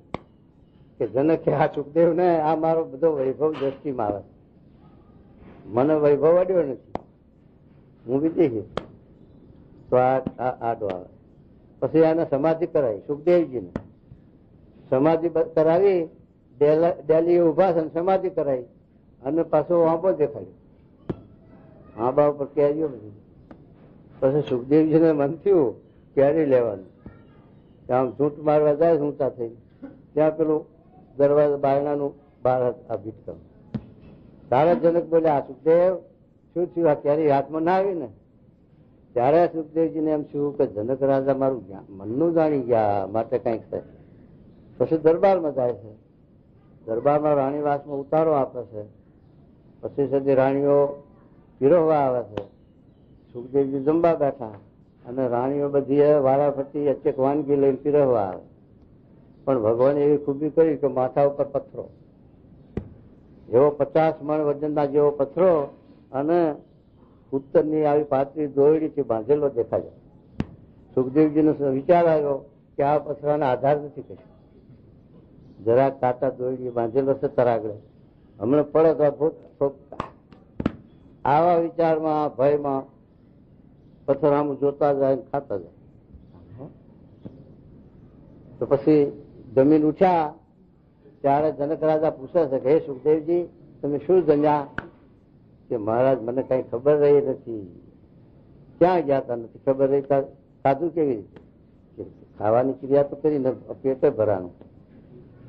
કે જનક આ સુખદેવ ને આ મારો બધો વૈભવ દ્રષ્ટિમાં આવે, મને વૈભવ અડ્યો નથી, હું વિદેશી. તો આડો આવે. પછી આને સમાધિ કરાવી, સુખદેવજીને સમાધિ કરાવી, દિલ્હી ઉભા છે સમાધિ કરાવી અને પાછો આંબો દેખાડ્યો. આંબા ઉપર કેરીઓ બધી. પછી સુખદેવજીને મન થયું કેરી લેવાનું. આમ ઝૂંટ મારવા જાય ઊંચા થઈ, ત્યાં પેલું દરવાજા બારણાનું બહાર આ ભીટકામ. તારા જનક બોલ્યા આ સુખદેવ શું થયું? આ કેરી હાથમાં ના આવી ને. ત્યારે સુખદેવજીને એમ થયું કે જનક રાજા મારું મનનું જાણી ગયા માટે કઈક થાય. પછી દરબારમાં જાય છે. દરબારમાં રાણીવાસમાં ઉતારો આપે છે. પછી સુધી રાણીઓ પીરવવા આવે છે. સુખદેવજી જમવા બેઠા અને રાણીઓ બધી વારાફરતી અચેક વાનગી લઈને પીરવવા આવે. પણ ભગવાને એવી ખૂબી કરી કે માથા ઉપર પથ્થરો, એવો 50 મણ વજનના જેવો પથ્થરો અને ઉત્તરની આવી પાતળી દોરડીથી બાંધેલો દેખાય. સુખદેવજીનો વિચાર આવ્યો કે આ પથરાના આધાર નથી કશું, જરા કાંટા દોરડી બાંધેલો છે તરાગડે, હમણાં પડે તો આવા વિચારમાં ભયમાં પથ્થર આમ જોતા જાય ખાતા જાય. તો પછી જમીન ઉઠ્યા ત્યારે જનક રાજા પૂછે છે કે હે સુખદેવજી તમે શું જમ્યા? કે મહારાજ મને કઈ ખબર રહી નથી, ક્યાં ગયા તા નથી ખબર રહી. ખાધું કેવી રીતે? ખાવાની ક્રિયા તો કરીને પેટે ભરાનું,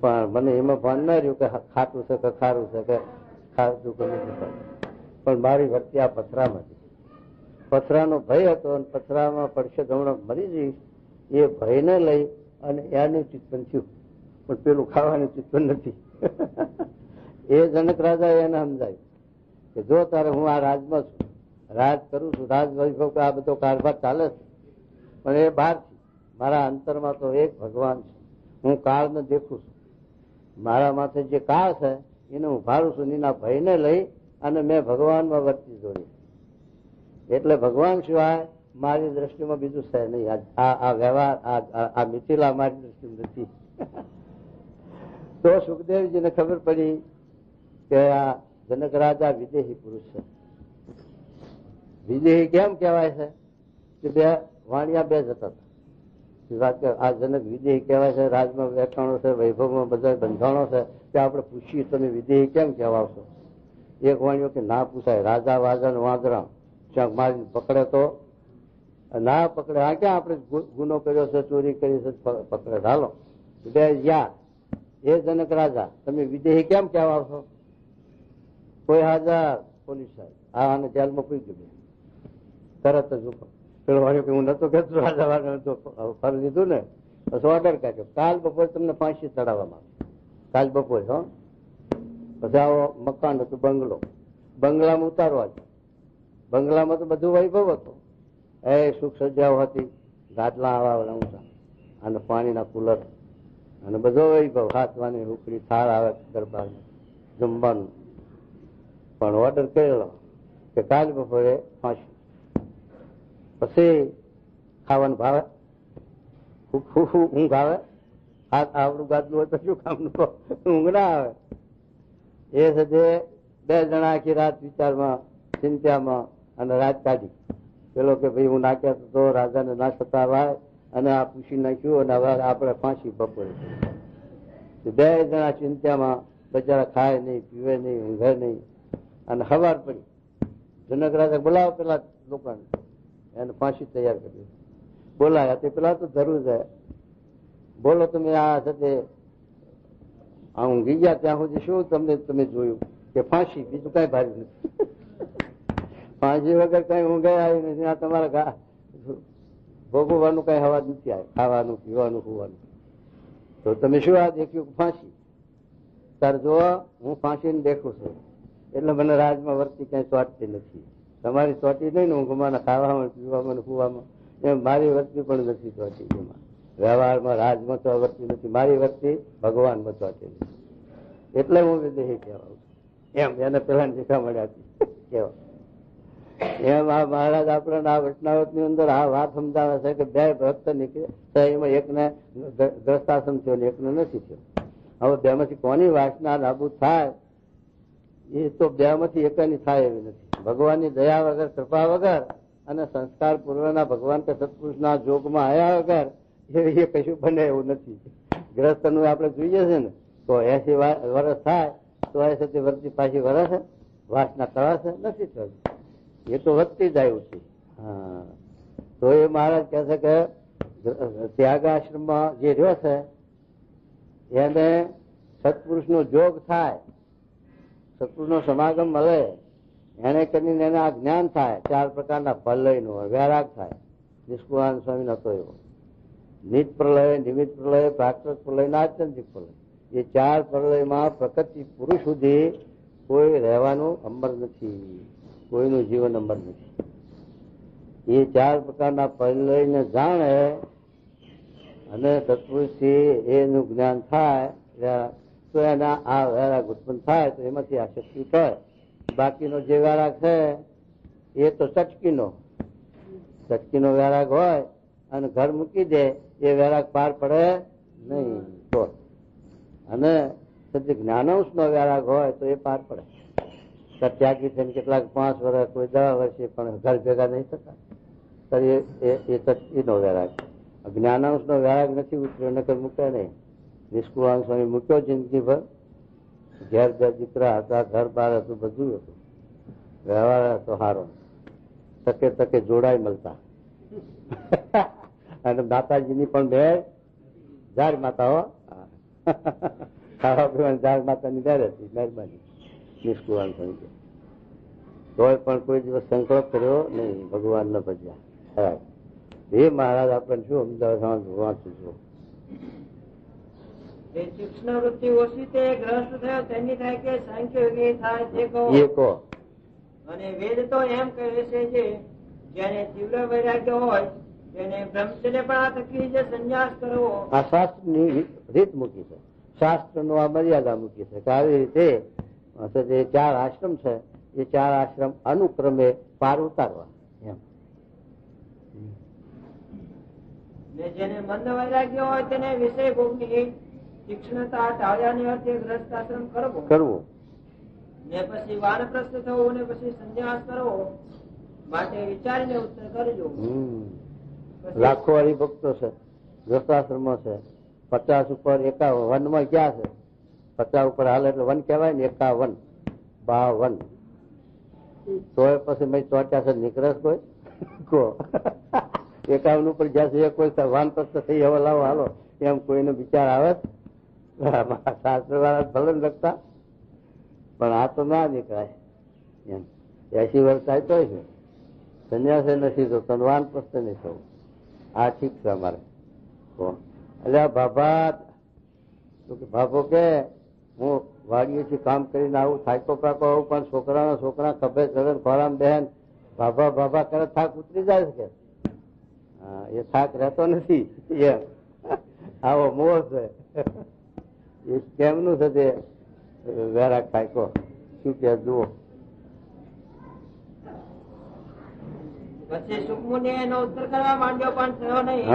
પણ મને એમાં ભાન ના રહ્યું કે ખાટું છે કે ખારું છે કે ખાધું કે નથી. પણ મારી વર્તી આ પથરામાં હતી. પથરાનો ભય હતો અને પથરામાં પડશે હમણાં મરી જઈશ એ ભયને લઈ અને એનું ચિંતન થયું, પણ પેલું ખાવાનું ચિંતન નથી. એ જનક રાજા એને સમજાયું કે જો તારે હું આ રાજમાં છું, રાજ કરું છું, રાજ વૈભવ આ બધો કારભાર ચાલે છે, પણ એ બહાર છે. મારા અંતરમાં તો એક ભગવાન છે. હું કાળને દેખું છું. મારા માથે જે કાળ છે એને હું ભારું છું. એના ભયને લઈ અને મેં ભગવાનમાં વર્તી જોડી. એટલે ભગવાન સિવાય મારી દ્રષ્ટિમાં બીજું છે નહીં. આ વ્યવહાર, આ મિથિલા મારી દ્રષ્ટિમાં નથી. તો સુખદેવજીને ખબર પડી કે આ જનક રાજા વિદેહી પુરુષ છે. વિદેહી કેમ કહેવાય છે કે બે વાણિયા બે જતા હતા. આ જનક વિદેહી કહેવાય છે. રાજમાં વેચાણો છે, વૈભવમાં બધા બંધાણો છે. તે આપણે પૂછીએ તમે વિદેહી કેમ કહેવાશો? એક વાણિયો કે ના પૂછાય. રાજા વાજા વાંદરા ક્યાંક મારી પકડે તો ના પકડે. આ ક્યાં આપણે ગુનો કર્યો છે, ચોરી કરી છે, પકડે. હાલો બે યા એ જનક રાજા તમે વિદેહી કેમ કહેવાશો? કોઈ હાજર પોલીસ સાહેબ આને જેલમાં પૂરી ગયું. તરત જ પેલો વાળ્યો કે હું નતો કહેતો રાજા વાળા ફરી લીધું ને પછી ઓર્ડર કાઢ્યો. કાલ બપોરે તમને ફાંસી ચડાવવામાં આવે. કાલ બપોરે હો. પછી આવો મકાન હતું, બંગલામાં ઉતારવા છે. બંગલામાં તો બધું વૈભવ હતો. એ સુખ સજાઓ હતી. ગાદલા આવા ઊંચા અને પાણીના કુલર અને બધો વૈભવ. હાથવાની રૂપડી થાળ આવે ગરબા જમવાનું. પણ ઓર્ડર કરેલો કે કાલ બપોરે ફાંસી. પછી ખાવાનું ભાવે, ઊંઘ આવે. હાથ આવડું ગાદલું હોય તો શું કામનું? ઊંઘ ના આવે. એ સાથે બે જણા આખી રાત વિચારમાં, ચિંતામાં અને રાત કાઢી. પેલો કે ભાઈ હું નાખ્યા તો રાજાને ના સતાવાય અને આ પૂછી નાખ્યું અને હવે આપણે ફાંસી બપોરે. બે જણા ચિંતામાં બચારા ખાય નહીં, પીવે નહીં, ઊંઘે નહીં. અને સવાર પડી. જનક રાજા બોલાવો પેલા લોકોને, એને ફાંસી તૈયાર કરી. બોલાયા તે પેલા તો જરૂર જાય. બોલો તમે આ સાથે ઊંઘી ગયા ત્યાં સુધી શું તમે જોયું? કે ફાંસી, બીજું કઈ ભારે નથી. ફાંસી વગર કઈ ઊંઘે આવી નથી. આ તમારા ભોગવવાનું કઈ હવા નથી આવે, ખાવાનું, પીવાનું, હોવાનું. તો તમે શું આ દેખ્યું? ફાંસી. તાર જો હું ફાંસીને દેખું છું એટલે મને રાજમાં વર્તી કઈ ચોટતી નથી. તમારી ચોટી નહીં ને ઊંઘમાં, ખાવામાં, પીવામાં, સુવામાં, એમ મારી વર્તી પણ નથી ચોટી. એમાં વ્યવહારમાં રાજમાં તો વર્તી નથી. મારી વર્તી ભગવાનમાં ચોટી નથી. એટલે હું વિદેહી કહેવાઉં છું. એમ એને પેલા શીખા મળ્યા કેવા. એમ આ મહારાજ આપણને આ વચનાવત ની અંદર આ વાત સમજાવે છે કે બે ભક્ત નીકળે એમાં એકને ગ્રસ્તાશ્રમ થયો ને એકને નથી થયો. હવે બે માંથી કોની વાસના નાબૂદ થાય એ તો બે માંથી એકની થાય એવી નથી. ભગવાનની દયા વગર, કૃપા વગર અને સંસ્કાર પૂર્વના ભગવાન કે સત્પુરુષના જોગમાં આવ્યા વગર એ કશું બને એવું નથી. ગ્રસ્ત નું આપણે જોઈએ છે ને તો 80 વર્ષ થાય તો એ સાથે વર્તી પાછી વરસ વાસના કરાશે નથી થતી. એ તો વધતી જાય છે. હા, તો એ મહારાજ કહે છે કે ત્યાગાશ્રમમાં જે રહ્યો છે એને સત્પુરુષ નો જોગ થાય, સત્પુરુષ નો સમાગમ મળે, એને કરીને એને આ જ્ઞાન થાય. 4 પ્રકારના પ્રલયનો વૈરાગ થાય. નિષ્કુળાનંદ સ્વામી નતો એવો. નિત પ્રલય, નિમિત્ત પ્રલય, પ્રાકૃત પ્રલય, આત્યંતિક પ્રલય. એ 4 પ્રલયમાં પ્રકૃતિ પુરુષ સુધી કોઈ રહેવાનું અમર નથી, કોઈનું જીવન અમર નથી. એ 4 પ્રકારના પ્રલયને જાણે અને સત્પુરુષથી એનું જ્ઞાન થાય તો એના આ વૈરાગ ઉત્પન્ન થાય તો એમાંથી આ શક્તિ થાય. બાકીનો જે વૈરાગ છે એ તો ચટકીનો વૈરાગ હોય અને ઘર મૂકી દે એ વૈરાગ પાર પડે નહીં. તો અને જ્ઞાનાંશ નો વૈરાગ હોય તો એ પાર પડે. ત્યાગી થઈને કેટલાક 5 વર્ષ, કોઈ 10 વર્ષે પણ ઘર ભેગા નહીં થતા. એ ચટકીનો વૈરાગ. જ્ઞાનાંશ નો વૈરાગ નથી ઉતર્યો નકર મૂકે નહીં. નિષ્કુળાનંદ સ્વામી મૂક્યો જિંદગીભર. ઘેર દીકરા હતા, ઘર બાર હતું, બધું હતું, વ્યવહાર હતો સારો, તકે જોડાય મળતા. અને માતાજીની પણ બે ઝાડ માતા હો, ખાવા પીવાની ઝાડ માતાની બેર હતી. મહેરબાની નિષ્કુળાનંદ સ્વામી. તોય પણ કોઈ દિવસ સંકલ્પ કર્યો નહીં, ભગવાન ન ભજ્યા. એ મહારાજ આપણને શું અમદાવાદ વાંચું છું. જે તીક્ષ્ણ વૃત્તિ ઓછી તે ગ્રસ્ત થયો તેની થાય કે સાંખ્ય યોગી થાય તે કહો. એ કહો. અને વેદ તો એમ કહે છે જે જેને તીવ્ર વૈરાગ્ય હોય તેને બ્રહ્મચર્ય પણ આ થકી જે સંન્યાસ કરવો. આ શાસ્ત્રની રીત મૂકી છે, શાસ્ત્રનો આ મર્યાદા મૂકી છે કે આવી રીતે જે 4 આશ્રમ છે એ 4 આશ્રમ અનુક્રમે પાર ઉતારવા એમ. ને જેને મંદ વૈરાગ્ય હોય તેને વિષય ભોગની તીક્ષ્ણતા ટાળ્યાને અર્થે ગ્રસ્ત આશ્રમ કરવો. ને પછી વાનપ્રસ્થ થવું ને પછી સંન્યાસ કરવો. માટે વિચારીને ઉત્તર કરજો. લાખો હરિભક્તો છે, ગ્રસ્તાશ્રમો છે, 50 ઉપર 51 વનમાં ક્યાં છે? 50 ઉપર હાલ એટલે વન કહેવાય ને, 51 52 તો પછી મેં ચોટ્યા છે નીકળે કોઈ 51 ઉપર જ્યાં છે કોઈ વાન પ્રસ્ત થઈ હવે લાવો હાલો એમ કોઈને વિચાર આવે? શાસ્ત્ર વાળા ભલે લખતા પણ આ તો ના નીકળાય એમ. 80 વર્ષ થાય તો છે સંન્યાસે નથી તો વાન પ્રસ્ત નહીં થવું. આ ઠીક છે અમારે. એટલે ભાભો કે હું વાડીએથી કામ કરીને આવું, થાકો પાકો આવું, પણ છોકરા ખભે ચડે ખોરામ બહેન ભાભા કરે થાક ઉતરી જાય છે. એ થાક રહેતો નથી એમ. આવો મોહ છે એ કેમનું છે તે વેરાગ થાકો શું કે જુઓ. પછી સુખમુનિ એનો ઉત્તર કરવા માંડ્યો પણ થયો નહીં.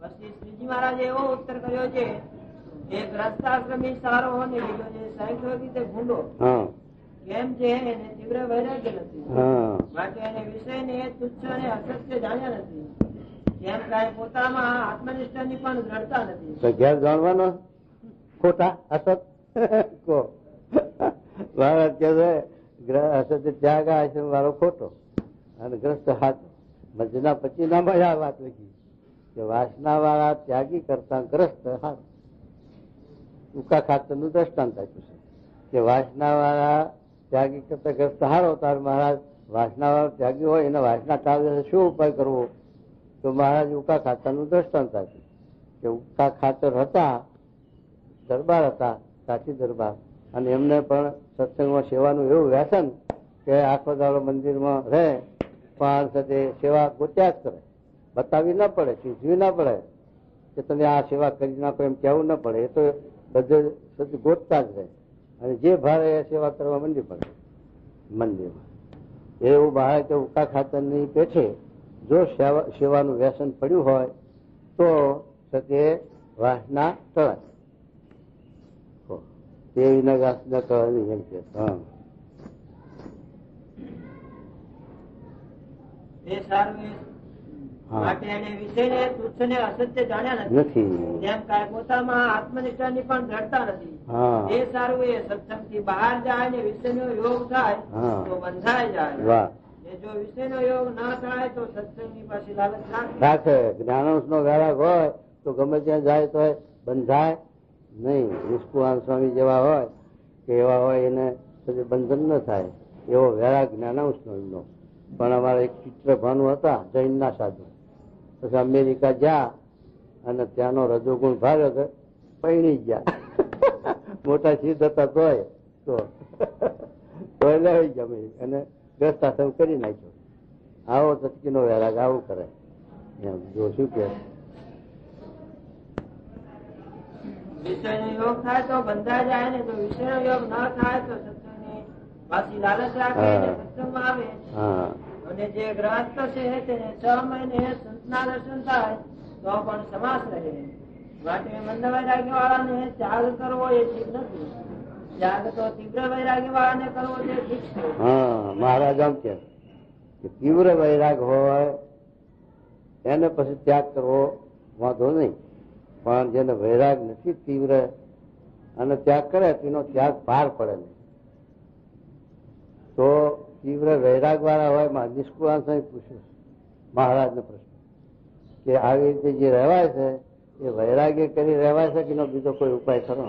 પછી શ્રીજી મહારાજે એવો ઉત્તર કર્યો છે કે ગ્રસ્તાશ્રમી સારો અને બીજો જે સાંખ્યોગી તે ભૂંડો. કેમ છે એને તીવ્ર વૈરાગ્ય નથી, માટે એને વિષય ને તુચ્છ અને અસત્ય જાણ્યા નથી. કેમ કાંઈ પોતામાં આત્મનિષ્ઠાની પણ દ્રઢતા નથી. ઘેર જાણવાનો ખોટા અસત મહારાજ કે અસત્ય ત્યાગ આશ્રમ વાળો ખોટો અને ગ્રસ્ત હાથ. મધ્યના પછી નામાં આ વાત લખી કે વાસના વાળા ત્યાગી કરતા ગ્રસ્ત હાથ. ટૂંકા ખાતર નું દ્રષ્ટાંત આપ્યું છે કે વાસના વાળા ત્યાગી કરતા ગ્રસ્ત હારો. તાર મહારાજ વાસના વાળો ત્યાગી હોય એને વાસના ટાળે શું ઉપાય કરવો? તો મહારાજ ઉકા ખાતર નું દ્રષ્ટાંત આપ્યું કે ઉકા ખાતર હતા, દરબાર હતા, સાચી દરબાર, અને એમને પણ સત્સંગમાં સેવાનું એવું વ્યસન કે આખો દાડો મંદિરમાં રહે પણ સાથે સેવા ગોત્યા જ કરે. બતાવી ના પડે, ચીજવી ના પડે કે તમે આ સેવા કરી નાખો એમ કહેવું ના પડે. એ તો બધે ગોતતા જ રહે અને જે ભારે એ સેવા કરવા મંડી પડે મંદિરમાં. એવું બહાર કે ઉકા ખાતરની પેઠે જો સેવાનું વ્યસન પડ્યું હોય તો તે વાસના ટળાય. તે વિના વાસના ટળાય એમ કે માટે એને વિષયને તુચ્છ ને અસત્ય જાણ્યા નથી. જેમ કાંઈ પોતામાં આત્મનિષ્ઠાની પણ દ્રઢતા નથી. એ સારું એ સત્સંગ થી બહાર જાય ને વિષયનો યોગ થાય તો બંધાઈ જાય. જો વિષયનો યોગ ના થાય તો સત્સંગની પાછી લાલચ રાખે. જ્ઞાનાંશ નો વૈરાગ હોય તો ગમે ત્યાં જાય તો બંધાય નહીં. નિષ્કુળાન સ્વામી જેવા હોય કે એવા હોય એને બંધન ન થાય એવો વૈરાગ જ્ઞાનાંશ નો એમનો. પણ અમારા એક ચિત્ર ભાનુ હતા જૈન ના સાધુ, પછી અમેરિકા ગયા અને ત્યાંનો રજોગુણ ભાર્યો તો પૈણી ગયા. મોટા સિદ્ધ હતા તોય લઈ ગયા અને ગ્રસ્તાશ્રમ કરી નાખ્યો. આવો તચકીનો વૈરાગ આવું કરે એમ. જો શું કે વિષયનો યોગ થાય તો બંધાઈ જાય ને, જો વિષયનો યોગ ના થાય તો સત્સંગની પાછી લાલચ રાખે સત્સંગમાં આવે. અને જે ગ્રહસ્થ છે તેને 6 મહિને સંતના દર્શન થાય તો પણ સમાસ રહે. માટે મંદ વૈરાગ્ય વાળાને ત્યાગ કરવો એ ઠીક નથી. ત્યાગ તો તીવ્ર વૈરાગ્ય વાળાને કરવો તે ઠીક છે. મહારાજ આમ કે તીવ્ર વૈરાગ હોય એને પછી ત્યાગ કરવો વાંધો નહીં, પણ જેને વૈરાગ નથી તીવ્ર અને ત્યાગ કરે તેનો ત્યાગ ભાર પડે નહીં. તો તીવ્ર વૈરાગ વાળા હોય નિષ્કુળાન સ્વામી પૂછ્યું મહારાજનો પ્રશ્ન કે આવી રીતે જે રહેવાય છે એ વૈરાગ્ય કરી રહેવાય છે કે બીજો કોઈ ઉપાય ખરો?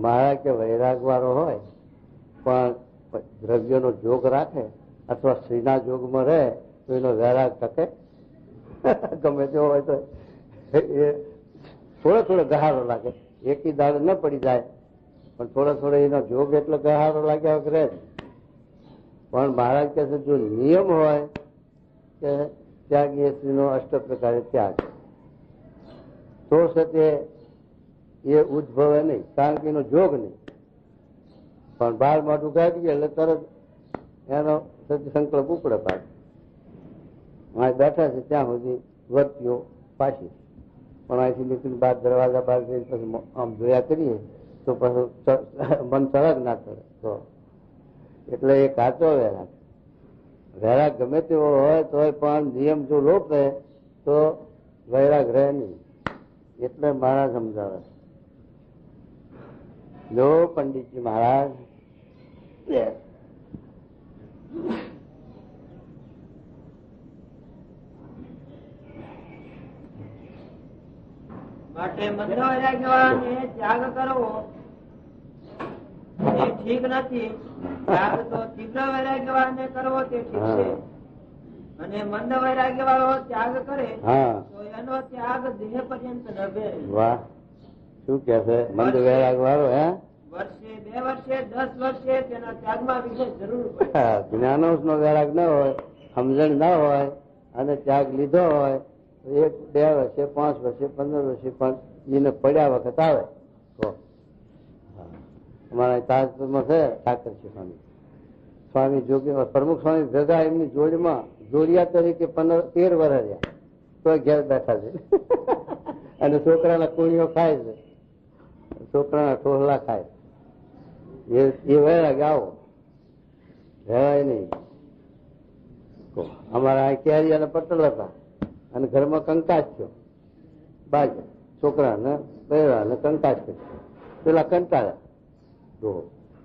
મહારાજ કે વૈરાગ વાળો હોય પણ દ્રવ્યનો જોગ રાખે અથવા સ્ત્રીના જોગમાં રહે તો એનો વૈરાગ ટકે? ગમે તેવો હોય તો એ થોડો ગહારો લાગે એકી દાડે ન પડી જાય, પણ થોડો એનો જોગ એટલો ગહારો લાગ્યા વગર રહે. પણ મહારાજ કહે છે જો નિયમ હોય કે ત્યાગી સ્ત્રીનો અષ્ટ પ્રકારે ત્યાગ, તો સત્ય એ ઉદ્ભવે નહીં, કારણ કે એનો જોગ નહીં. પણ બહાર મોઢું કાઢી ગયા એટલે તરત એનો સત્ય સંકલ્પ ઉપડે. પાછ બેઠા છે ત્યાં સુધી વર્તીઓ પાછી, પણ અહીંથી નીકળી બહાર દરવાજા બહાર જઈને પછી આમ જોયા કરીએ તો પછી મન તરત ના કરે. તો એટલે એ કાચો વૈરાગ. વૈરાગ ગમે તેવો હોય તોય પણ નિયમ જો લોપ રહે તો વૈરાગ રહે નહીં. એટલે મહારાજ સમજાવે. લો પંડિતજી મહારાજ માટે મંદ વૈરાગ્યવાળાને ત્યાગ કરવો એ ઠીક નથી. ત્યાગ તો તીવ્ર વૈરાગ્યવાળાને કરવો તે ઠીક છે. અને મંદ વૈરાગ્યવાળો ત્યાગ કરે તો એનો ત્યાગ દેહ પર્યંત ન બેરે. વાહ, શું કે છે મંદ વૈરાગ વાળો? વર્ષે 2 વર્ષે 10 વર્ષે તેના ત્યાગમાં વિશેષ જરૂર પડે. જ્ઞાનોશ નો વૈરાગ ન હોય, સમજણ ના હોય અને ત્યાગ લીધો હોય 1, 2 વર્ષે 5 વર્ષે 15 વર્ષે પણ એને પડ્યા વખત આવે તો. અમારા તાજપુરમાં છે ઠાકર છે સ્વામી જોગી પ્રમુખ સ્વામી ભેગા એમની જોડમાં જોડિયા તરીકે 13 વર્ષ રહ્યા તો ઘેર બેઠા છે. અને છોકરાના કુણીઓ ખાય છે, છોકરાના ઠોહલા ખાય. એ વૈરાગ આવો રહેવાય નહીં. અમારા આ કેરી અને પટલ હતા અને ઘરમાં કંકાસ થયો, બાજુ છોકરાને બૈરાને કંકાસ કર્યો. પેલા કંટાળ્યા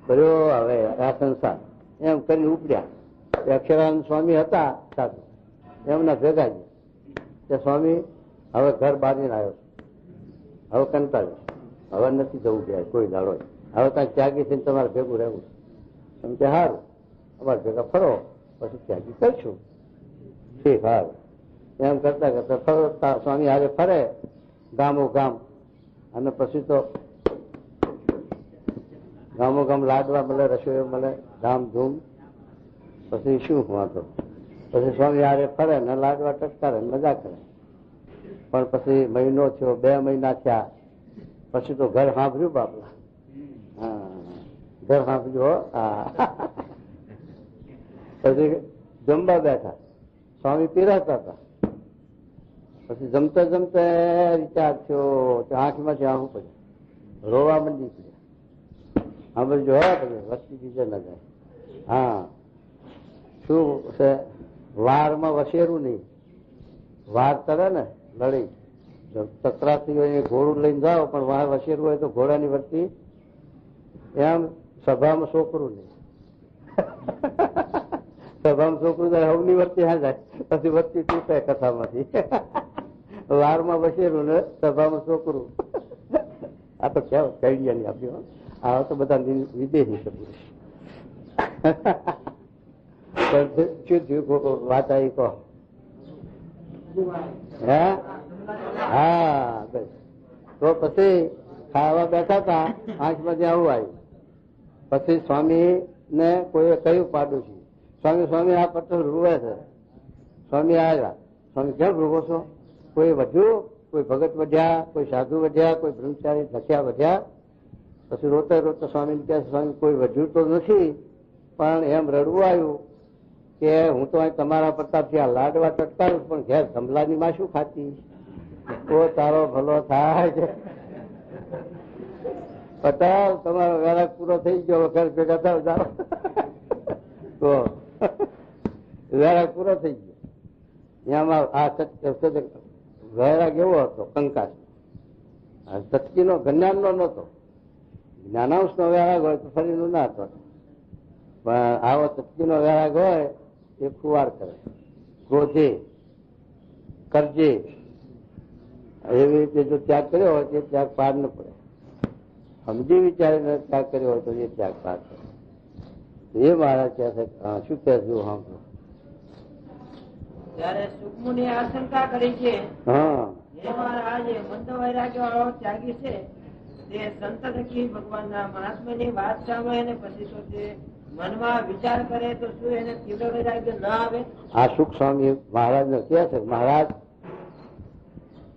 કર્યો હવે આ સંસાર એમ કરીને ઉપડ્યા. અક્ષરાનંદ સ્વામી હતા સાધુ, એમના ભેગા જ તે સ્વામી હવે ઘર બાંધીને આવ્યો, હવે કંટાળ્યો, હવે નથી જવું ગયા કોઈ દાડો, હવે ત્યાં ત્યાગી થઈને તમારે ભેગું રહેવું. એમ કે સારું અમારે ભેગા ફરો પછી ત્યાગી કરશું. ઠીક સારું. એમ કરતા કરતા ફરતા સ્વામી હારે ફરે ગામો ગામ, અને પછી તો ગામો ગામ લાડવા મળે, રસોઈઓ મળે, ધામધૂમ. પછી શું વાંધો, પછી સ્વામી હારે ફરે ને લાડવા ટટકારે મજા કરે. પણ પછી મહિનો થયો, 2 મહિના થયા, પછી તો ઘર સાંભળ્યું બાપલા. હા, ઘર સાંભળ્યું. હા, પછી જમવા બેઠા, સ્વામી પીરાતા હતા. પછી જમતા જમતા વિચાર થયો, આંખમાંથી આવું પડ્યું, રોવા મંડી પડ્યા. હા બધું જોવા પડે, વસ્તી બીજે ન જાય. હા, શું છે વારમાં વસેરું નહીં, વાર તરે ને લડી તકરાતી હોય ઘોડું લઈને જાઓ, પણ વાર વસેરું હોય તો ઘોડાની વર્તી. એમ સભામાં છોકરું નહીં, સભામાં છોકરું જાય હવની વર્તી હા જાય, પછી વર્તી તૂટે કથામાંથી. વારમાં વસેરું ને સભામાં છોકરું. આ તો કેવું કઈ નહીં આપ્યું. આ તો બધા વિદેશી શબ્દ. શું થયું વાત આવી કહો? હા બસ. તો પછી ખાવા બેઠા હતા, આંખમાંથી આવું આવ્યું. પછી સ્વામી ને કોઈ કયું પાડું છે, સ્વામી આ પટ્ટો રૂવે છે. સ્વામી આવ્યા, સ્વામી કેમ રૂવો છો? કોઈ વધ્યું, કોઈ ભગત વધ્યા, કોઈ સાધુ વધ્યા, કોઈ બ્રહ્મચારી ધક્યા વધ્યા. પછી રોતા રોતા સ્વામી કહે સ્વામી કોઈ વધ્યું તો નથી, પણ એમ રડવું આવ્યું કે હું તો અહીં તમારા પ્રતાપથી આ લાડવા ટટકારું, પણ ઘેર ધમલાની માં શું ખાતી? તો તારો ભલો થાય છે પટાલ, તમારો વૈરાગ પૂરો થઈ ગયો, ઘર ભેગા થાવ જાઓ. તો વૈરાગ પૂરો થઈ ગયો. એમાં આ વૈરાગ એવો હતો કંકાસ, સચકીનો જ્ઞાનનો નહોતો. જ્ઞાનાંશનો વૈરાગ હોય તો ફરીનું ના હતો, પણ આવો સચકીનો વૈરાગ હોય એ ખુવાર કરે, ક્રોધે કરજે. એવી રીતે જો ત્યાગ કર્યો હોય તો એ ત્યાગ પાર ન પડે. સમજી વિચારીને ત્યાગ કર્યો હોય તો એ ત્યાગ પાર કરે. એ મારા કહે છે શું કહે છું સાંભળો. ત્યારે સુખમુનિ આશંકા કરી છે, હે મહારાજ મંદ વૈરાગ્ય વાળો ત્યાગી છે તે સંત થકી ભગવાનના મહાત્માની વાત સાંભળે અને પછી તો તે મનમાં વિચાર કરે તો શું એને તીવ્ર વૈરાગ્ય ન આવે? આ સુખ સ્વામી મહારાજ ને કહે છે, મહારાજ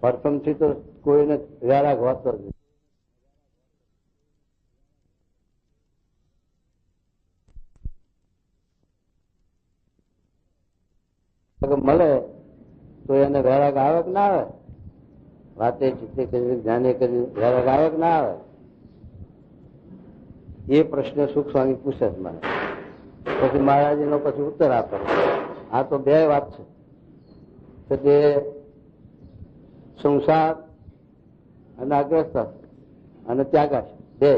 પ્રથમથી તો કોઈને વૈરાગ હોતો જ મળે તો એને વૈરાગ આવે કે ના આવે? વાતે ચિત્તે કરી જ્ઞાને કરી વૈરાગ આવે કે ના આવે? એ પ્રશ્ન સુખ સ્વામી પૂછે છે મને. પછી મહારાજ એનો પછી ઉત્તર આપે. આ તો બે વાત છે કે સંસાર અને અગ્રસ્ત અને ત્યાગાશ બે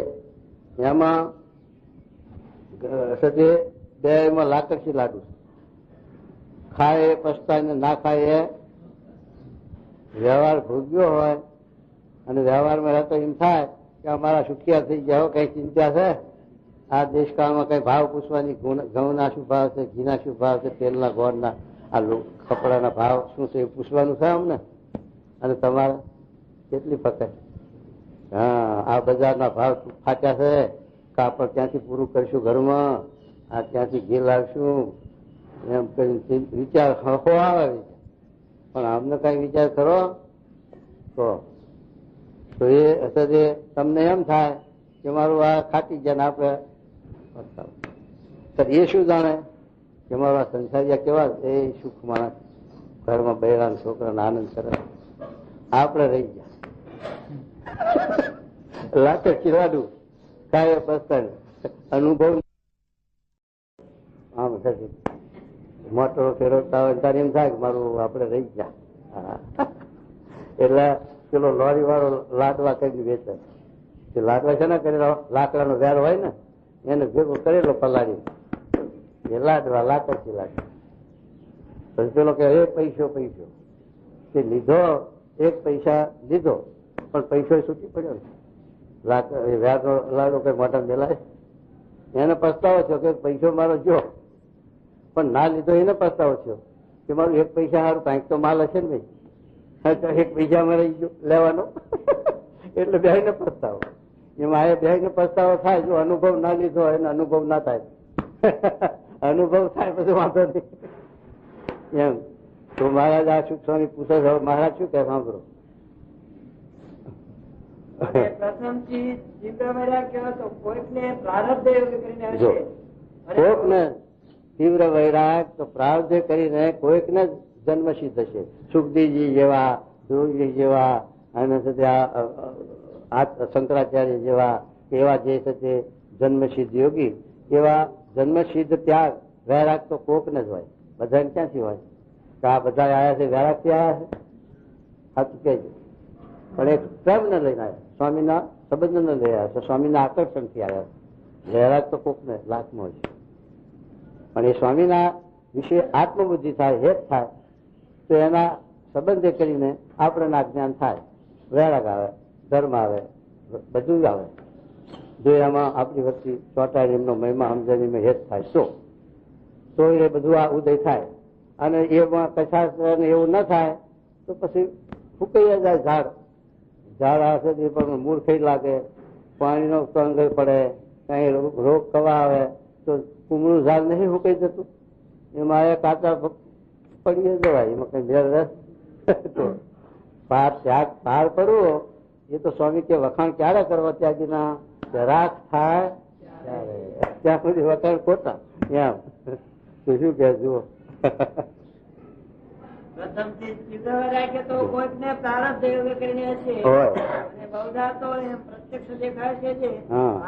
એમાં બે એમાં લાકડથી લાડુ ખાય એ પછતાય ને ના ખાય એ વ્યવહાર ભોગ્યો હોય અને વ્યવહારમાં રહેતો એમ થાય કે અમારા સુખિયા થઈ ગયા, કઈ ચિંતા છે? આ દેશકાળમાં કઈ ભાવ પૂછવાની, ઘઉંના શું ભાવ છે, ઘીના શું ભાવ છે, તેલના ગોળના આ કપડાના ભાવ શું છે એ પૂછવાનું છે અમને? અને તમારે કેટલી પકડ? હા, આ બજારના ભાવ ફાટ્યા છે, કાપડ ક્યાંથી પૂરું કરીશું ઘરમાં, આ ક્યાંથી ઘી લાવશું, એમ કરી વિચાર હો આવે. પણ અમને કઈ વિચાર કરો તો એ અસર તમને એમ થાય કે મારું આ ખાટી ગયા ને આપડે એ શું જાણે કે મારું આ સંસારિયા કેવા એ સુખ માણસ ઘરમાં બૈરા છોકરાને આનંદ કરે, આપડે રહી ગયા લાકડ ચીલાડું કાય બસ્તર અનુભવ આમ થશે. મોટરો ફેરવતા હોય ત્યારે એમ થાય કે મારું આપડે રહી ગયા. એટલે પેલો લોરી વાળો લાડવા કરી વેચે. લાડવા છે ને કરેલો લાકડાનો વેર હોય ને એને ભેગો કરેલો પલાળી એ લાડવા લાકડથી લાગે. પછી પેલો કે એ પૈસો તે લીધો, એક પૈસા લીધો પણ પૈસો છૂટી પડ્યો. વેરનો લાડો કઈ મોટા મેલાય એને પસ્તાવો છો કે પૈસો મારો જો, પણ ના લીધો એને પસ્તાવો થયો કે મારું એક પૈસા સારું કાંઈક તો માલ હશે ને ભાઈ, એક પૈસા મારે લેવાનો એટલે બેહીને પસ્તાવો. એમાં આ બેહીને પસ્તાવો થાય. જો અનુભવ ના લીધો હોય એને અનુભવ ના થાય, અનુભવ થાય પછી વાંધો નહીં એમ. તો મહારાજ આ સુખ સ્વામી પૂછે છે, મહારાજ શું કહે સાંભળો. પ્રથમથી તીવ્ર વૈરાગ્ય હતો, કોઈકને પ્રારબ્ધ યોગ કરીને જો કોઈકને તીવ્ર વૈરાગ તો પ્રારબ્ધ કરીને કોઈકને જન્મસિદ્ધ થશે. સુખદેવજી જેવા, ધ્રુવજી જેવા અને શંકરાચાર્ય જેવા એવા જે છે તે જન્મસિદ્ધ યોગી, એવા જન્મસિદ્ધ ત્યાગ વૈરાગ તો કોકને જ હોય. બધાને ક્યાંથી હોય કે આ બધા આવ્યા છે વૈરાગથી આવ્યા છે? સાચું કહેજો. પણ એક પ્રેમને લઈને આવ્યા, સ્વામીના સંબંધને લઈ આવ્યા છે, સ્વામીના આકર્ષણથી આવ્યા. વૈરાગ તો કોકને લાખમાં હોય છે. પણ એ સ્વામીના વિશે આત્મબુદ્ધિ થાય, હેત થાય તો એના સંબંધે કરીને આપણને જ્ઞાન થાય, વૈરાગ આવે, ધર્મ આવે, બધું આવે. જો એમાં આપણી વચ્ચે ચોટાડી એમનો મહિમા સમજણીમાં હેત થાય તો એ બધું આ ઉદય થાય. અને એમાં કશાશ એવું ન થાય તો પછી ફૂંકાઈ જાય ઝાડ હશે એ પણ મૂર્ખઈ લાગે, પાણીનો તંગ પડે, કઈ રોગ કવા આવે તો કુમળું ઝાડ નહીં ફૂંકાઈ જતું, એમાં એ કાચા પડીએ જવાય, એમાં કઈ મેળ રસ. ત્યાગ પાર પડવો એ તો સ્વામી કે વખાણ ક્યારે કરવા ત્યાગીના? રાખ થાય ત્યારે, ત્યાં સુધી વખાણ ખોટા એમ. તો શું કે જુઓ પ્રથમથી તીવ્ર વૈરાગ્ય તો કોઈકને પ્રારબ્ધ યોગ કરીને હશે, અને બહુધા તો એમ પ્રત્યક્ષ દેખાય છે જે,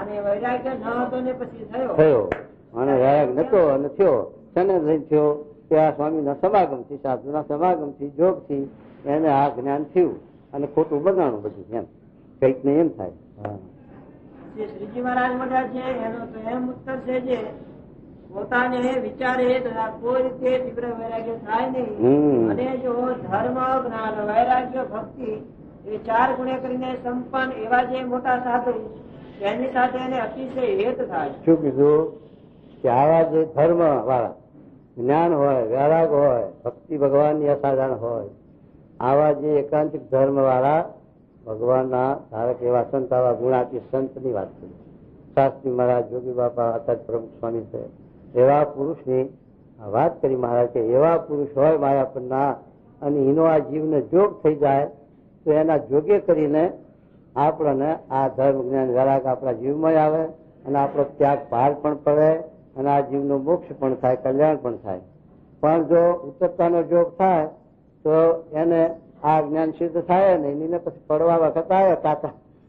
અને વૈરાગ્ય ન હતો ને પછી થયો અને વૈરાગ નતો અને થયો. શેને લઈ થયો? કે આ સ્વામીના સમાગમથી, સાધુના સમાગમથી, જોગથી એને આ જ્ઞાન થયું અને ખોટું બગાણું બધું એમ કઈક ને એમ થાય. શ્રીજી મહારાજ મોટા છે એનો તો એમ ઉત્તર છે જે પોતાને વિચારે કોઈ રીતે તીવ્ર વૈરાગ્ય થાય નહીં, અને જો ધર્મ, જ્ઞાન, વૈરાગ્ય, ભક્તિ એ 4 ગુણે કરીને સંપન્ન એવા જે મોટા સાધુ એની સાથે એને અતિશય હેત થાય. શું કીધું કે આવા જે ધર્મ વાળા, જ્ઞાન હોય, વૈરાગ હોય, ભક્તિ ભગવાનની અસાધારણ હોય, આવા જે એકાંતિક ધર્મ વાળા ભગવાનના ધારક એવા સંત, આવા ગુણાતી સંતની વાત કરી. શાસ્ત્રી મહારાજ, જોગી બાપા, આચાર્ય પ્રમુખ સ્વામી છે, એવા પુરુષની વાત કરી મહારાજ કે એવા પુરુષ હોય માયાપરના, અને એનો આ જીવને જોગ થઈ જાય તો એના જોગે કરીને આપણને આ ધર્મ જ્ઞાન જરાક આપણા જીવમાં આવે અને આપણો ત્યાગ પાર પણ પડે અને આ જીવનો મોક્ષ પણ થાય, કલ્યાણ પણ થાય. પણ જો ઉત્તરતાનો જોગ થાય તો એને આ જ્ઞાન સિદ્ધ થાય ને એને પછી પડવા વખત આવે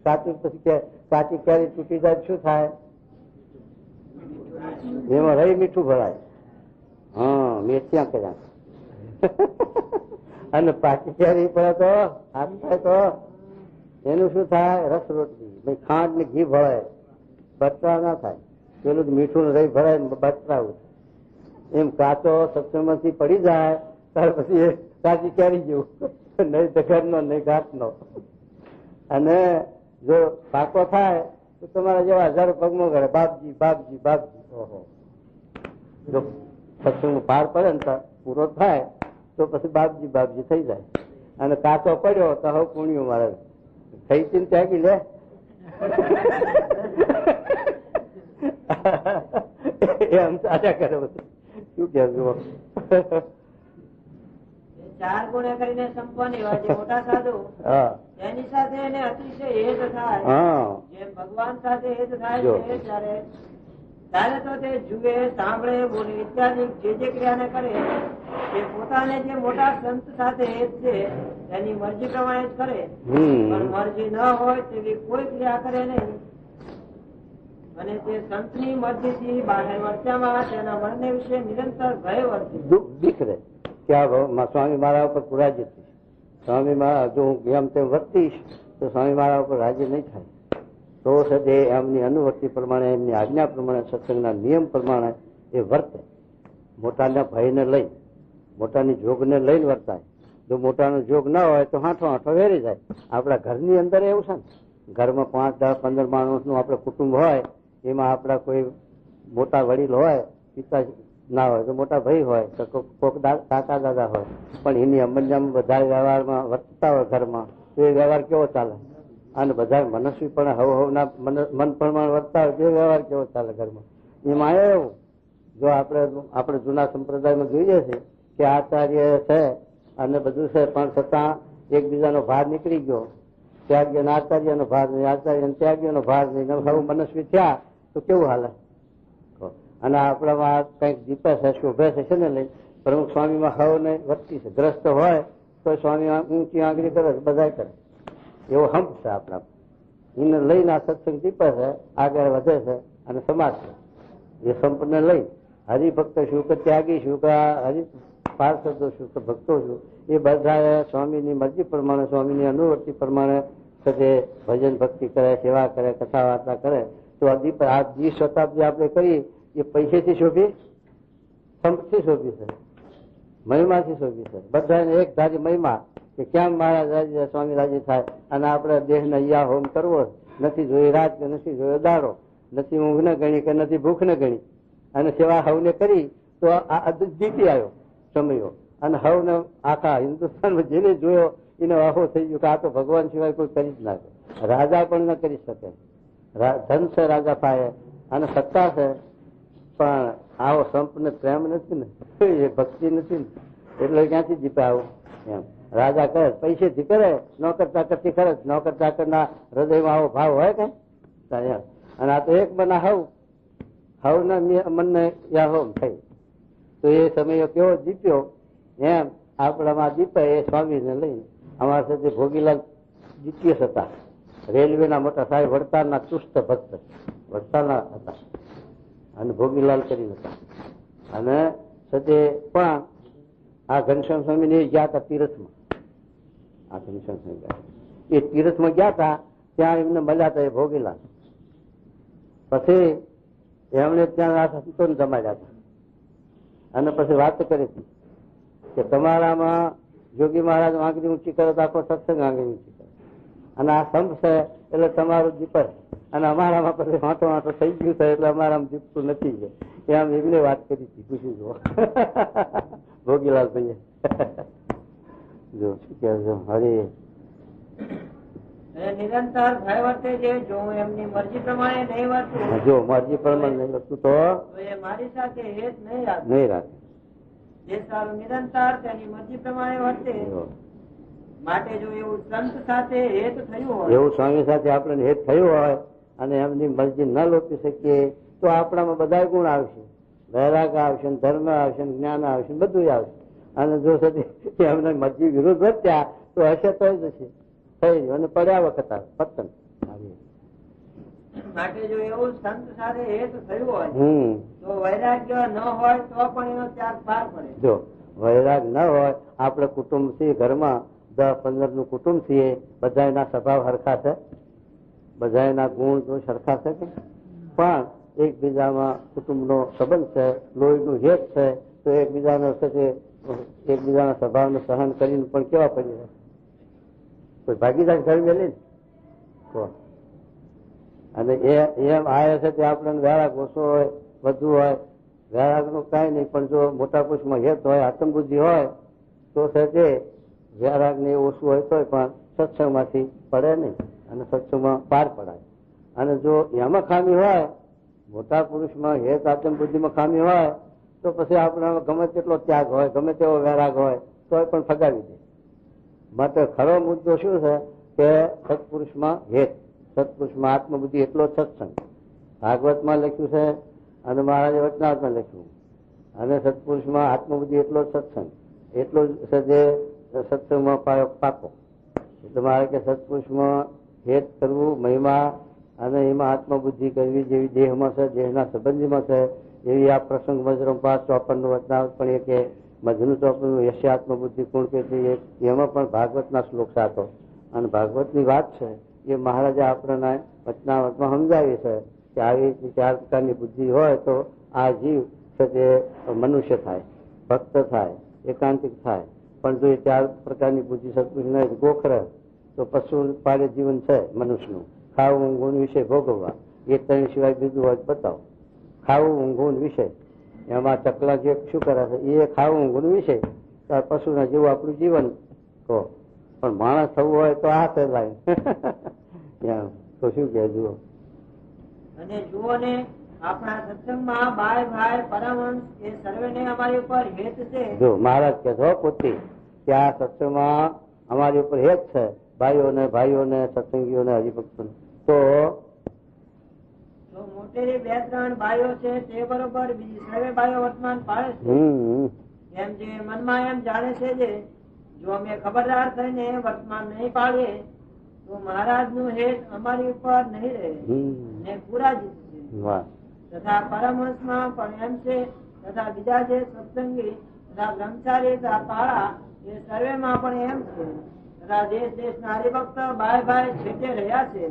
કાચી, પછી કાચી કેરી તૂટી જાય શું થાય? એમાં રહી મીઠું ભરાય. હા, મેથિયા કર્યા. અને પાકી કેરી પડે તો હાથ થાય તો એનું શું થાય? રસ રોટલી, ખાંડ ને ઘી ભળે, બચરા ના થાય. પેલું મીઠું રહી ભરાય બચરાવું. એમ કાચો સત્સંગમાંથી પડી જાય ત્યાર પછી કાચી કેરી જેવું, નહીં ઘરનો નહીં ઘાટનો. અને જો પાકો થાય તો તમારા જેવા હજારો પગમાં કરે, બાપજી બાપજી બાપજી. ઓહો, જો સત્સંગ પાર પડે ને પૂરો થાય તો પછી બાપજી બાપજી થઈ જાય. અને કાચો પડ્યો તો હવે પુણ્યું મારે થઈ ચીન ત્યાગી લે. એમ ચાલ્યા કરે બધું. શું કેવું? 4 ગુણે કરીને સંપન્ન એવા જે મોટા સાધુ, એની સાથે એને અતિશય હેત થાય, જે ભગવાન સાથે હેત થાય છે ત્યારે તો તે જુએ, સાંભળે, બોલે ઇત્યાદિ જે ક્રિયાને કરે તે પોતાને જે મોટા સંત સાથે હેત છે એની મરજી પ્રમાણે જ કરે. પણ મરજી ન હોય તેવી કોઈ ક્રિયા કરે નહીં. અને તે સંતની મરજીથી બહાર વર્ત્યામાં તેના મનને વિશે નિરંતર ભય વર્તે, દીખ રહે કે આ સ્વામી મારા ઉપર પુરાજી છે. સ્વામી મારા જો હું એમ તેમ વર્તીશ તો સ્વામી મારા ઉપર રાજી નહીં થાય. તો સદે એમની અનુવર્તિ પ્રમાણે, એમની આજ્ઞા પ્રમાણે, સત્સંગના નિયમ પ્રમાણે એ વર્તે. મોટાના ભયને લઈ, મોટાની જોગને લઈને વર્તાય. જો મોટાનો જોગ ના હોય તો હાંઠો હાંઠો વેરી જાય. આપણા ઘરની અંદર એવું છે ને, ઘરમાં 5, 10, 15 માણસનું આપણે કુટુંબ હોય, એમાં આપણા કોઈ મોટા વડીલ હોય, પિતા ના હોય તો મોટા ભાઈ હોય તો કોઈક કાકા દાદા હોય, પણ એની અમલમાં બધા વ્યવહારમાં વર્તતા હોય ઘરમાં, તો એ વ્યવહાર કેવો ચાલે? અને બધા મનસ્વી પણ હવના મન પ્રમાણે વર્તતા હોય તો એ વ્યવહાર કેવો ચાલે ઘરમાં? એમાં એવું જો આપણે જૂના સંપ્રદાયમાં જોઈએ છે કે આચાર્ય છે અને બધું છે, પણ છતાં એકબીજાનો ભાર નીકળી ગયો. ત્યાગ્ય આચાર્યનો ભાર નહીં, આચાર્ય ત્યાગ્યનો ભાર નહીં, હવે મનસ્વી થયા તો કેવું હાલે? અને આપણામાં કઈક જીપે છે, શોભે છે ને લઈ પ્રમુખ સ્વામીમાં હવને વર્તી છે. ગ્રસ્ત હોય તો સ્વામી ઊંચી આંગળી કરે, બધા કરે. એવો હંપ છે આપણા. એને લઈને આ સત્સંગ જીપે છે, આગળ વધે છે અને સમાજ છે. એ સંપને લઈ હરિભક્ત શું કે ત્યાગી શું કે હરિ પાર્ષદો શું કે ભક્તો શું, એ બધા સ્વામીની મરજી પ્રમાણે, સ્વામીની અનુવર્તિ પ્રમાણે સાથે ભજન ભક્તિ કરે, સેવા કરે, કથા વાર્તા કરે. તો આ 20 શતાબ્દી આપણે કરીએ એ પૈસેથી શોભી, સંપથી શોભી છે, મહિમાથી શોભી છે. બધાને એક ધારી મહિમા કે કેમ મારા રાજી સ્વામી રાજી થાય. અને આપણે દેહને અહીંયા હોમ કરવો, નથી જોઈ રાત કે નથી જોયો દાડો, નથી ઊંઘ ને ગણી કે નથી ભૂખ ને ગણી, અને સેવા હવને કરી તો આ જીતી આવ્યો સમયો. અને હવને આખા હિન્દુસ્તાનમાં જેને જોયો એને આહો થઈ ગયો કે આ તો ભગવાન સિવાય કોઈ કરી જ ના શકે. રાજા પણ ન કરી શકે. ધન છે રાજા પાસે અને સત્તા છે, પણ આવો સંપને પ્રેમ નથી ને, એ ભક્તિ નથી ને, એટલે ક્યાંથી જીતે આવું? એમ રાજા કરે પૈસેથી કરે, નોકર ચાકરથી કરે, નોકર ચાકરના હૃદયમાં આવો ભાવ હોય કઈ? અને આ તો એક બના હવના મનને યાહોમ થઈ. તો એ સમય કેવો જીત્યો એમ આપણામાં જીતે એ સ્વામીને લઈને. અમારા સાથે ભોગીલાલ જીત્ય હતા, રેલવેના મોટા સાહેબ, વડતાલના ચુસ્ત ભક્ત, વડતાલના હતા અને ભોગીલાલ કરીને હતા. અને સાથે પણ આ ઘનશ્યામ સ્વામીને ગયા હતા તીર્થમાં. આ ઘનશ્યામ સ્વામી ગયા, એ તીર્થમાં ગયા હતા, ત્યાં એમને મળ્યા હતા એ ભોગીલાલ. પછી એમણે ત્યાં આ સંતોને જમાડ્યા હતા અને પછી વાત કરી હતી કે તમારામાં જોગી મહારાજ આંગળી ઊંચી કરે તો આખો સત્સંગ આંગળી ઊંચી કરે, અને આ સંપ છે એટલે તમારું જીપર, અને અમારામાં પછી વાંટો વાંટો થઈ ગયું છે એટલે અમારામાં જીપતું નથી. એમ એમને વાત કરી હતી, પૂછી જુઓ ભોગીલાલ ભાઈએ. જો શું કહે છે? હરે અને નિરંતર ભય વર્તે છે. જો હું એમની મરજી પ્રમાણે નહીં વર્તું, જો મરજી પ્રમાણે નહીં વર્તું તો એ મારી સાથે હેત નહીં રાખે. નહીં રાખે. જે સારું નિરંતર તેની મરજી પ્રમાણે વર્તે, માટે જો એવું સંત સાથે હેત થયું હોય, એવું સ્વામી સાથે આપણે હેત થયું હોય અને એમની મરજી ન લોપી શકીએ તો આપણામાં બધા ગુણ આવશે, વૈરાગ આવશે, ધર્મ આવશે, જ્ઞાન આવશે, બધું આવશે. અને જો એમને મરજી વિરુદ્ધ વર્ત્યા તો હશે તો જશે, થઈ ગયું અને પડ્યા વખત આવે પતન. માટે જો એવું સંત સાથે હેત થયું હોય તો વૈરાગ્ય ન હોય તો પણ એનો ત્યાગ પાર પડે. જો વૈરાગ ન હોય, આપણે કુટુંબ છીએ, ઘરમાં 10-15 નું કુટુંબ છીએ, બધાના સ્વભાવ સરખા છે, બધાના ગુણ દોષ સરખા છે કે પણ એકબીજામાં કુટુંબનો સંબંધ છે, લોહીનું હેત છે, તો એકબીજાના સ્વભાવને સહન કરીને પણ કેવા પડી જાય, કોઈ ભાગીદાર કરી દે ને. અને એમ આયા છે તે આપણને વૈરાગ ઓછો હોય, વધુ હોય, વૈરાગ નું કઈ નહીં, પણ જો મોટા પુરુષમાં હેત હોય, આત્મબુદ્ધિ હોય તો છે તે વૈરાગ ને ઓછું હોય તો પણ સત્સંગમાંથી પડે નહીં અને સત્સંગમાં પાર પડાય. અને જો એમાં ખામી હોય, મોટા પુરુષમાં હેત આત્મબુદ્ધિમાં ખામી હોય તો પછી આપણા ગમે તેટલો ત્યાગ હોય, ગમે તેવો વૈરાગ હોય તો પણ ફગાવી દે. માટે ખરો મુદ્દો શું છે કે સત્પુરુષમાં હેત, સત્પુરુષમાં આત્મબુદ્ધિ એટલો સત્સંગ. ભાગવતમાં લખ્યું છે અને મહારાજે વચનાવતમાં લખ્યું. અને સત્પુરુષમાં આત્મબુદ્ધિ એટલો સત્સંગ, એટલો જ જે સત્સંગમાં પાકો. એટલે મારે કે સત્પુરુષમાં હેત કરવું, મહિમા અને એમાં આત્મબુદ્ધિ કરવી, જેવી દેહમાં છે, દેહના સંબંધીમાં છે, એવી આ પ્રસંગ મજરમ 554 વચનાવત પણ એ કે મધ્યનું ચોપનનું યશ્ય આત્મબુદ્ધિ કોણ કે એમાં પણ ભાગવતના શ્લોક સાતો અને ભાગવતની વાત છે એ મહારાજે આપણને વચનાવતમાં સમજાવી છે કે આવી 4 પ્રકારની બુદ્ધિ હોય તો આ જીવ છે તે મનુષ્ય થાય, ભક્ત થાય, એકાંતિક થાય. પણ જો એ 4 પ્રકારની બુદ્ધિ સત્પુરુષ નહીં, ગોખરે તો પશુ પાડે જીવન છે મનુષ્યનું. ખાવું, ઊંઘવું, વિષય ભોગવવા, એ 3 સિવાય બીજું હોય બતાવો. ખાવું, ઊંઘવું, વિષય, એમાં ચકલા જે શું કરે છે એ ખાવું, ઊંઘવું, વિષય, પશુના જેવું આપણું જીવન કહો. પણ માણસ થવું હોય તો આ છે લાઈન. તો શું કે જુઓ. અને જુઓ ને આપણા સત્સંગમાં ભાઈ ભાઈ પરમહંસ એ સર્વેને અમારી ઉપર હેત છે. જો મહારાજ કે છો પોતે કે આ સત્સંગમાં અમારી ઉપર હેત છે, ભાઈઓને સત્સંગીઓને હરિભક્તોને. તો મોટેરી 2-3 ભાઈઓ છે તે બરોબર બીજી સર્વે ભાઈઓ વર્તમાન પાડે છે. એમ જે મનમાં એમ જાણે છે જે જો અમે ખબરદાર થઈને વર્તમાન નહીં પાડીએ તો મહારાજ નું હેત અમારી ઉપર નહીં રહે ને પૂરા જીતશે. તથા પરમહંસ માં પણ એમ છે, તથા બીજા જે સત્સંગી તથા બ્રહ્મચારી તથા પાળા એ સર્વે માં પણ એમ છે. તથા દેશ દેશના હરિભક્ત ભાઈ ભાઈ છેટે રહ્યા છે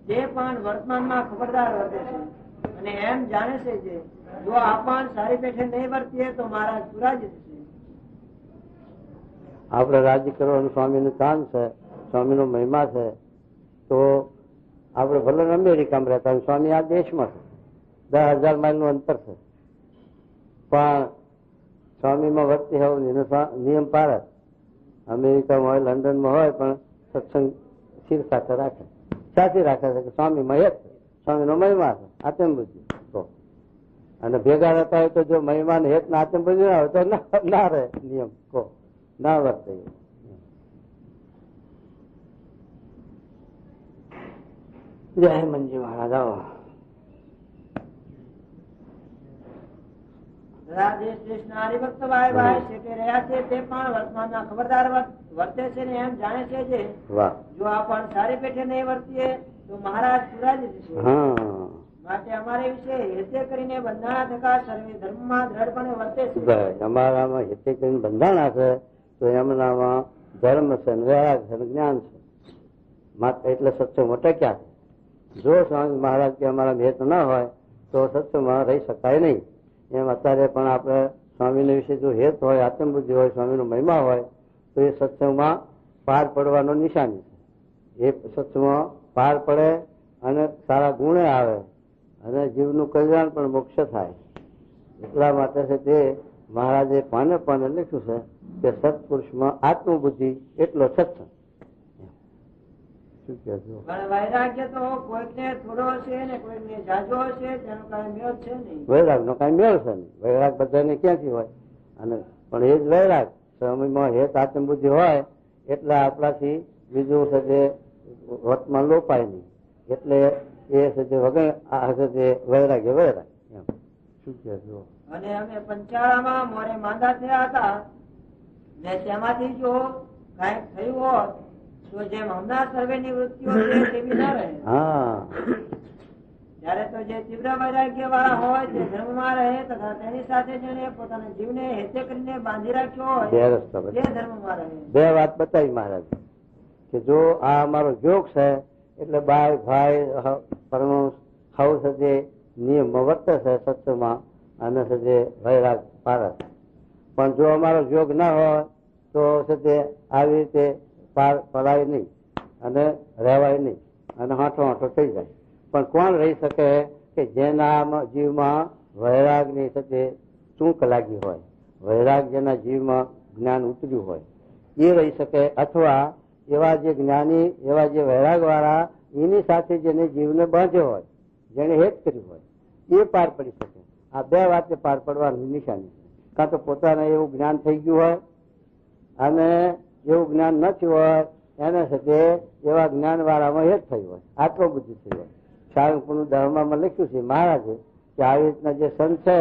તે પણ વર્તમાનમાં ખબરદાર વર્તે છે અને એમ જાણે છે કે જો આપણ સારી પેઠે નહીં વર્તીએ તો મહારાજ પૂરા જીતશે. આપણે રાજ્ય કરવાનું સ્વામીનું કામ છે, સ્વામીનો મહિમા છે. તો આપણે ભલે અમેરિકામાં રહેતા હોય, સ્વામી આ દેશમાં છે, 10,000 માઇલનું અંતર છે, પણ સ્વામીમાં વર્તી હોય નિયમ પાડે. અમેરિકામાં હોય, લંડનમાં હોય, પણ સત્સંગ શિર સાથે રાખે, સાચી રાખે છે કે સ્વામીમાં એક છે, સ્વામીનો મહિમા છે, આત્મબુદ્ધિ. તો અને ભેગા રહેતા હોય તો જો મહિમા ને હેત ના આત્મબુદ્ધિ ના હોય તો ના રહે નિયમ, કહો ના વર્તે. જય મનજી મહારાજ. આવો. દેશ દેશના હરિભક્ત ભાઈ ભાઈ છેટે રહ્યા છે તે પણ વર્તમાનના ખબરદાર વર્તે છે ને એમ જાણે છે જે જો આપણ સારી પેઠે નહીં વર્તીએ તો મહારાજ પૂરા જીતશે. માટે અમારે વિશે હેતે કરીને બંધાણા થકા સર્વે ધર્મમાં દ્રઢપણે વર્તે છે. અમારામાં હેતે કરીને બંધાણા છે તો એમનામાં ધર્મ છે, વૈરાગ છે, જ્ઞાન છે, માત્ર એટલે સત્સંગમાં ટક્યા છે. જો સ્વામી મહારાજ કે અમારા હેત ન હોય તો સત્સંગમાં રહી શકાય નહીં. એમ અત્યારે પણ આપણે સ્વામીને વિશે જો હેત હોય, આત્મબુદ્ધિ હોય, સ્વામીનો મહિમા હોય તો એ સત્સંગમાં પાર પડવાનો નિશાની છે. એ સત્સંગમાં પાર પડે અને સારા ગુણે આવે અને જીવનું કલ્યાણ પણ મોક્ષ થાય. એટલા માટે છે તે મહારાજે પાને લખ્યું છે કે સત્પુરુષમાં આત્મબુદ્ધિ એટલો સત્સંગ. શું કે છો? પણ વૈરાગ્ય તો કોઈકને થોડો હશે ને કોઈકને જાજો હશે, તેનો કઈ મેળ છે નહીં. વૈરાગ નો કઈ મેળ છે નહીં. વૈરાગ બધાને ક્યાંથી હોય? અને પણ એ જ વૈરાગ સમયમાં હેત આત્મબુદ્ધિ હોય એટલે આપણાથી બીજું છે તે વતમાં લોપાય નહીં. એટલે એ છે તે વગર આ છે તે વૈરાગ્ય વૈરાગ એમ. શું કે છો? અને અમે પંચાળામાં મોરે માંદા થયા હતા ને તેમાંથી જો કઈક થયું હોત તો જેમ હમણાં સર્વેની વૃત્તિઓ છે તેવી ના રહે. હા, ત્યારે તો જે તીવ્ર વૈરાગ્ય વાળા હોય તે ધર્મમાં રહે તથા તેની સાથે જેને પોતાના જીવને હેતે કરીને બાંધી રાખ્યો હોય બે રસ્તા તે ધર્મમાં રહે. બે વાત બતાવી મહારાજ કે જો આ અમારો જોગ છે એટલે બાય ભાઈ પરણું હાઉ છે તે નિયમ વર્તે છે સત્યમાં અને છે તે વૈરાગ પારસ. પણ જો અમારો જોગ ના હોય તો છે તે આવી રીતે પાર પડાય નહીં અને રહેવાય નહીં અને હાંઠો હાંઠો થઈ જાય. પણ કોણ રહી શકે કે જેના જીવમાં વૈરાગની સાથે ચૂંક લાગી હોય, વૈરાગ જેના જીવમાં જ્ઞાન ઉતર્યું હોય એ રહી શકે, અથવા એવા જે જ્ઞાની એવા જે વૈરાગ વાળા એની સાથે જેને જીવને બાંધ્યો હોય, જેને હેત કર્યું હોય એ પાર પડી શકે. આ બે વાતે પાર પડવાની નિશાની છે. કાં તો પોતાને એવું જ્ઞાન થઈ ગયું હોય અને એવું જ્ઞાન ન થયું હોય એને સાથે એવા જ્ઞાન વાળામાં હેત થયું હોય, આત્મબુદ્ધિ થઈ હોય. સારંગપુરનું ધર્મમાં લખ્યું છે મહારાજે કે આવી રીતના જે સંત છે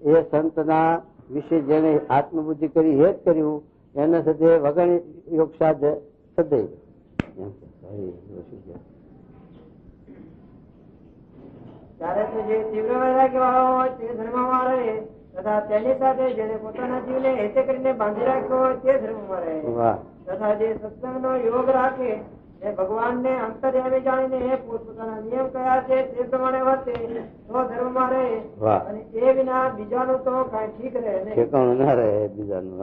એ સંતના વિશે જેને આત્મબુદ્ધિ કરી હેત કર્યું એને સાથે વગર યોગ સાધે સદૈવ એમ. ત્યારે તો જે તીવ્ર વૈરાગ્ય વાળો હોય તે ધર્મમાં રહે તથા તેની સાથે જેને પોતાના જીવને હેતે કરીને બાંધી રાખ્યો હોય તે ધર્મમાં રહે. તથા જે સત્સંગનો યોગ રાખે એ ભગવાનને અંતર્યામી જાણીને પોતાના નિયમ કયા છે તે પ્રમાણે વર્તે તો ધર્મમાં રહે. અને એ વિના બીજાનું તો કઈ ઠીક રહે નહીં, ના રહે બીજાનું.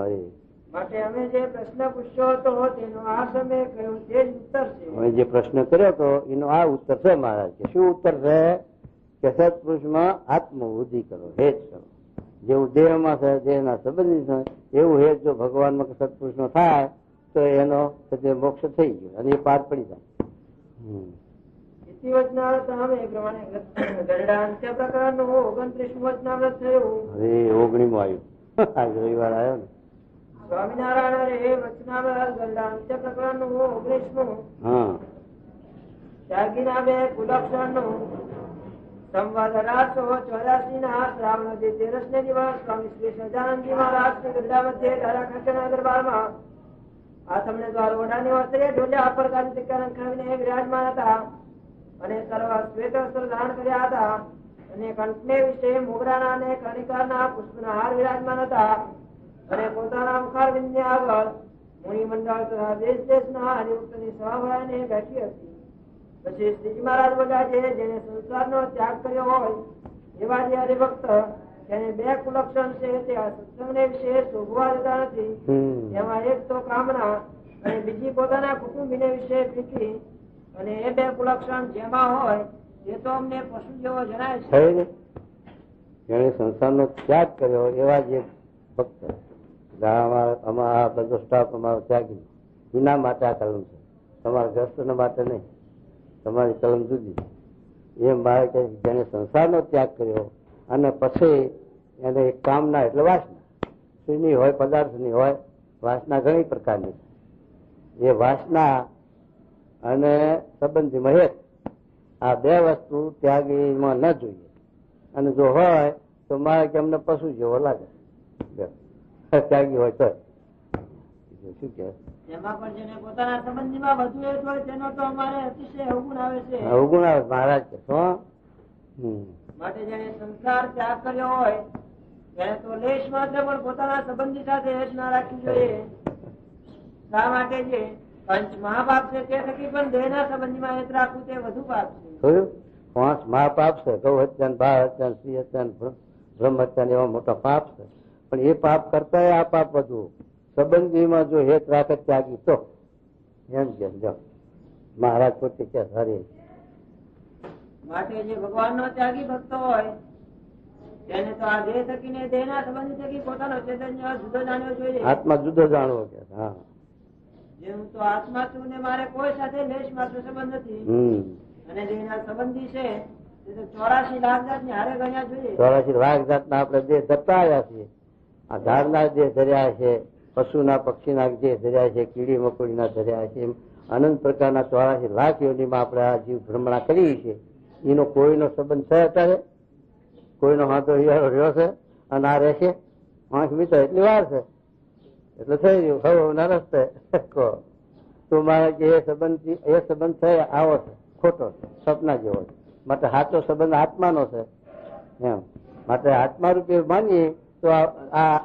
માટે અમે જે પ્રશ્ન પૂછ્યો હતો તેનો આ સમય કહ્યું તે જ ઉત્તર છે. અમે જે પ્રશ્ન કર્યો હતો એનો આ ઉત્તર છે મહારાજ. કે શું ઉત્તર છે? કે સત્પુરુષમાં આત્મબુદ્ધિ કરો, હેત કરો. જેવું દેહમાં છે દેહના સંબંધી છે એવું હેત જો ભગવાનમાં કે સત્પુરુષનો થાય તો એનો મોક્ષ થઈ ગયો અને એ પાર પડી જાય. પ્રકરણ 29મું વચનામૃત થયું. હવે 19મું આવ્યું. આજ રવિવાર આવ્યો ને. સ્વામિનારાયણ વચનામૃત ગરડાંત્ય પ્રકરણ 19મું. ત્યાગીના બે કુલક્ષણનું સંવત 1884 ના શ્રાવણ 13 ને દિવસ સ્વામી શ્રી સહજાનંદજી મહારાજ ગરડા મધ્યે ધારા ખંડના દરબારમાં આસમને દ્વાર ઓઢાની વસ્ત્રે ઢોલ્યા પર ખાવીને વિરાજમાન હતા અને સર્વ શ્વેત વસ્ત્ર ધારણ કર્યા હતા અને કંઠને વિશે મોગરાના અને કર્ણિકારના પુષ્પના હાર વિરાજમાન હતા અને પોતાના મુખારવિંદને આગળ મુનિ મંડળ તથા દેશ દેશના હરિભક્તની સભા ભરાઈને બેઠી હતી. પછી શ્રીજી મહારાજ બોલ્યા છે જેને સંસારનો ત્યાગ કર્યો હોય એવા જે હરિભક્ત તેને બે કુલક્ષણ છે તે આ સત્સંગને વિશે શોભવા દેતા નથી. એમાં એક તો કામના અને બીજી પોતાના કુટુંબીને વિશે પ્રીતિ. અને એ બે કુલક્ષણ જેમાં હોય એ તો અમને પશુ જેવો જણાય છે. જેને સંસારનો ત્યાગ કર્યો એવા જે ભક્ત, અમારા બધો સ્ટાફ અમારો ત્યાગી એના માટે આ કલમ છે, તમારા ગ્રસ્તના માટે નહીં. તમારી કલમ જુદી. એમ મારે કહે જેને સંસારનો ત્યાગ કર્યો અને પછી એને એક કામના એટલે વાસના, સ્ત્રીની હોય પદાર્થની હોય, વાસના ઘણી પ્રકારની. એ વાસના અને સંબંધીમાં હેત, આ બે વસ્તુ ત્યાગીમાં ન જોઈએ. અને જો હોય તો મારે કે અમને પશુ જેવો લાગે ત્યાગી હોય તો. શું કે એમાં પણ જેને પોતાના સંબંધીમાં વધુ હેત હોય તેનો તો અમારે અતિશય અવગુણ આવે છે. અવગુણ આવે મહારાજ કે માટે જેને સંસાર ત્યાગ કર્યો હોય તેને તો લેશ માત્ર પણ પોતાના સંબંધી સાથે હેત ના રાખવી જોઈએ. શા માટે જે પંચ મહાપાપ છે તે થકી પણ દેહના સંબંધીમાં હેત રાખવું તે વધુ પાપ છે. 5 મહાપાપ છે. ગૌ હત્યાન, બાળ હત્યાન, સ્ત્રી હત્યાન, બ્રહ્મ હત્યાન એવા મોટા પાપ છે. પણ એ પાપ કરતા આ પાપ વધુ. સંબંધીમાં જો હેત રાખે ત્યાગી તો એમ કે મહારાજ પોતે કે હરે. માટે જે ભગવાન નો ત્યાગી ભક્ત હોય તેને તો આ દેહ થકીને દેહના સંબંધી થકી પોતાનો ચૈતન્ય જુદો જાણવો જોઈએ. આત્મા જુદો જાણવો કે. હા, જે હું તો આત્મા છું ને મારે કોઈ સાથે લેશ માત્ર સંબંધ નથી. અને જે એના સંબંધી છે તે તો 84 લાખ જાત ની હારે ગણ્યા જોઈએ. 84 લાખ જાત ના આપણે જે ધરતા આવ્યા છીએ, આ ઝાડના જે ધર્યા છે, પશુના પક્ષીના જે ધર્યા છે, કીડી મકોડીના ધર્યા છે, એમ અનંત પ્રકારના 84 લાખ યોનીમાં આપણે આ જીવ ભ્રમણા કરી છે. એનો કોઈનો સંબંધ છે અત્યારે? કોઈનો હાથો હિયારો રહ્યો છે? અને આ રહેશે? આંખ મીટર એટલી વાર છે એટલે થઈ ગયું હવે ના રસ્તે કહો તું મારે કે એ સંબંધ છે આવો છે, ખોટો છે, સપના જેવો છે. માટે સાચો સંબંધ આત્માનો છે એમ. માટે આત્મા રૂપે માનીએ તો આ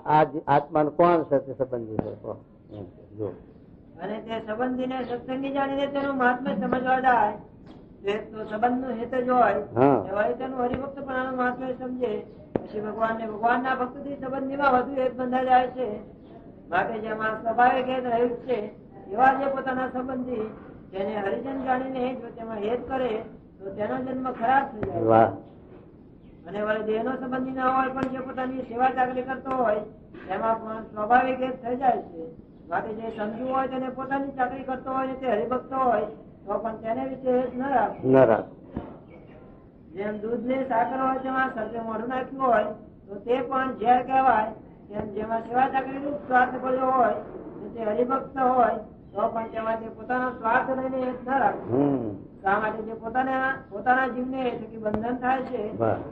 આત્માનો કોણ છે તે સંબંધી છે જો. અને તે સંબંધીને સત્સંગી જાણીને તેનું મહાત્મ્ય સમજવા જાય તો સંબંધ નું હેત જ હોય તેનું હરિભક્ત પણ મહાત્મ્ય સમજે પછી ભગવાનના ભક્ત થી સંબંધીમાં વધુ હેત બંધાઈ જાય છે. માટે જેમાં સ્વાભાવિક હેત રહ્યું છે એવા જે પોતાના સંબંધી જેને હરિજન જાણીને જો તેમાં હેત કરે તો તેનો જન્મ ખરાબ થઈ જાય. અને વળી દેહનો સંબંધી ના હોય પણ જે પોતાની સેવા ચાકરી કરતો હોય તેમાં પણ સ્વાભાવિક હેત થઈ જાય છે. માટે જે સમજુ હોય તેને પોતાની ચાકરી કરતો હોય તે હરિભક્ત હોય તો પણ તેને વિશે હેત ન રાખ. જેમ દૂધ ને સાકર હોય તેમાં સર્જે મોઢું નાખ્યું હોય તો તે પણ ઝેર કહેવાય. તેમ જેમાં સેવા ચાકરી નું સ્વાર્થ પડ્યો હોય તે હરિભક્ત હોય તો પણ તેમાંથી પોતાનો સ્વાર્થ લઈને હેત ન રાખવું. શા માટે જે પોતાના જીવને થકી બંધન થાય છે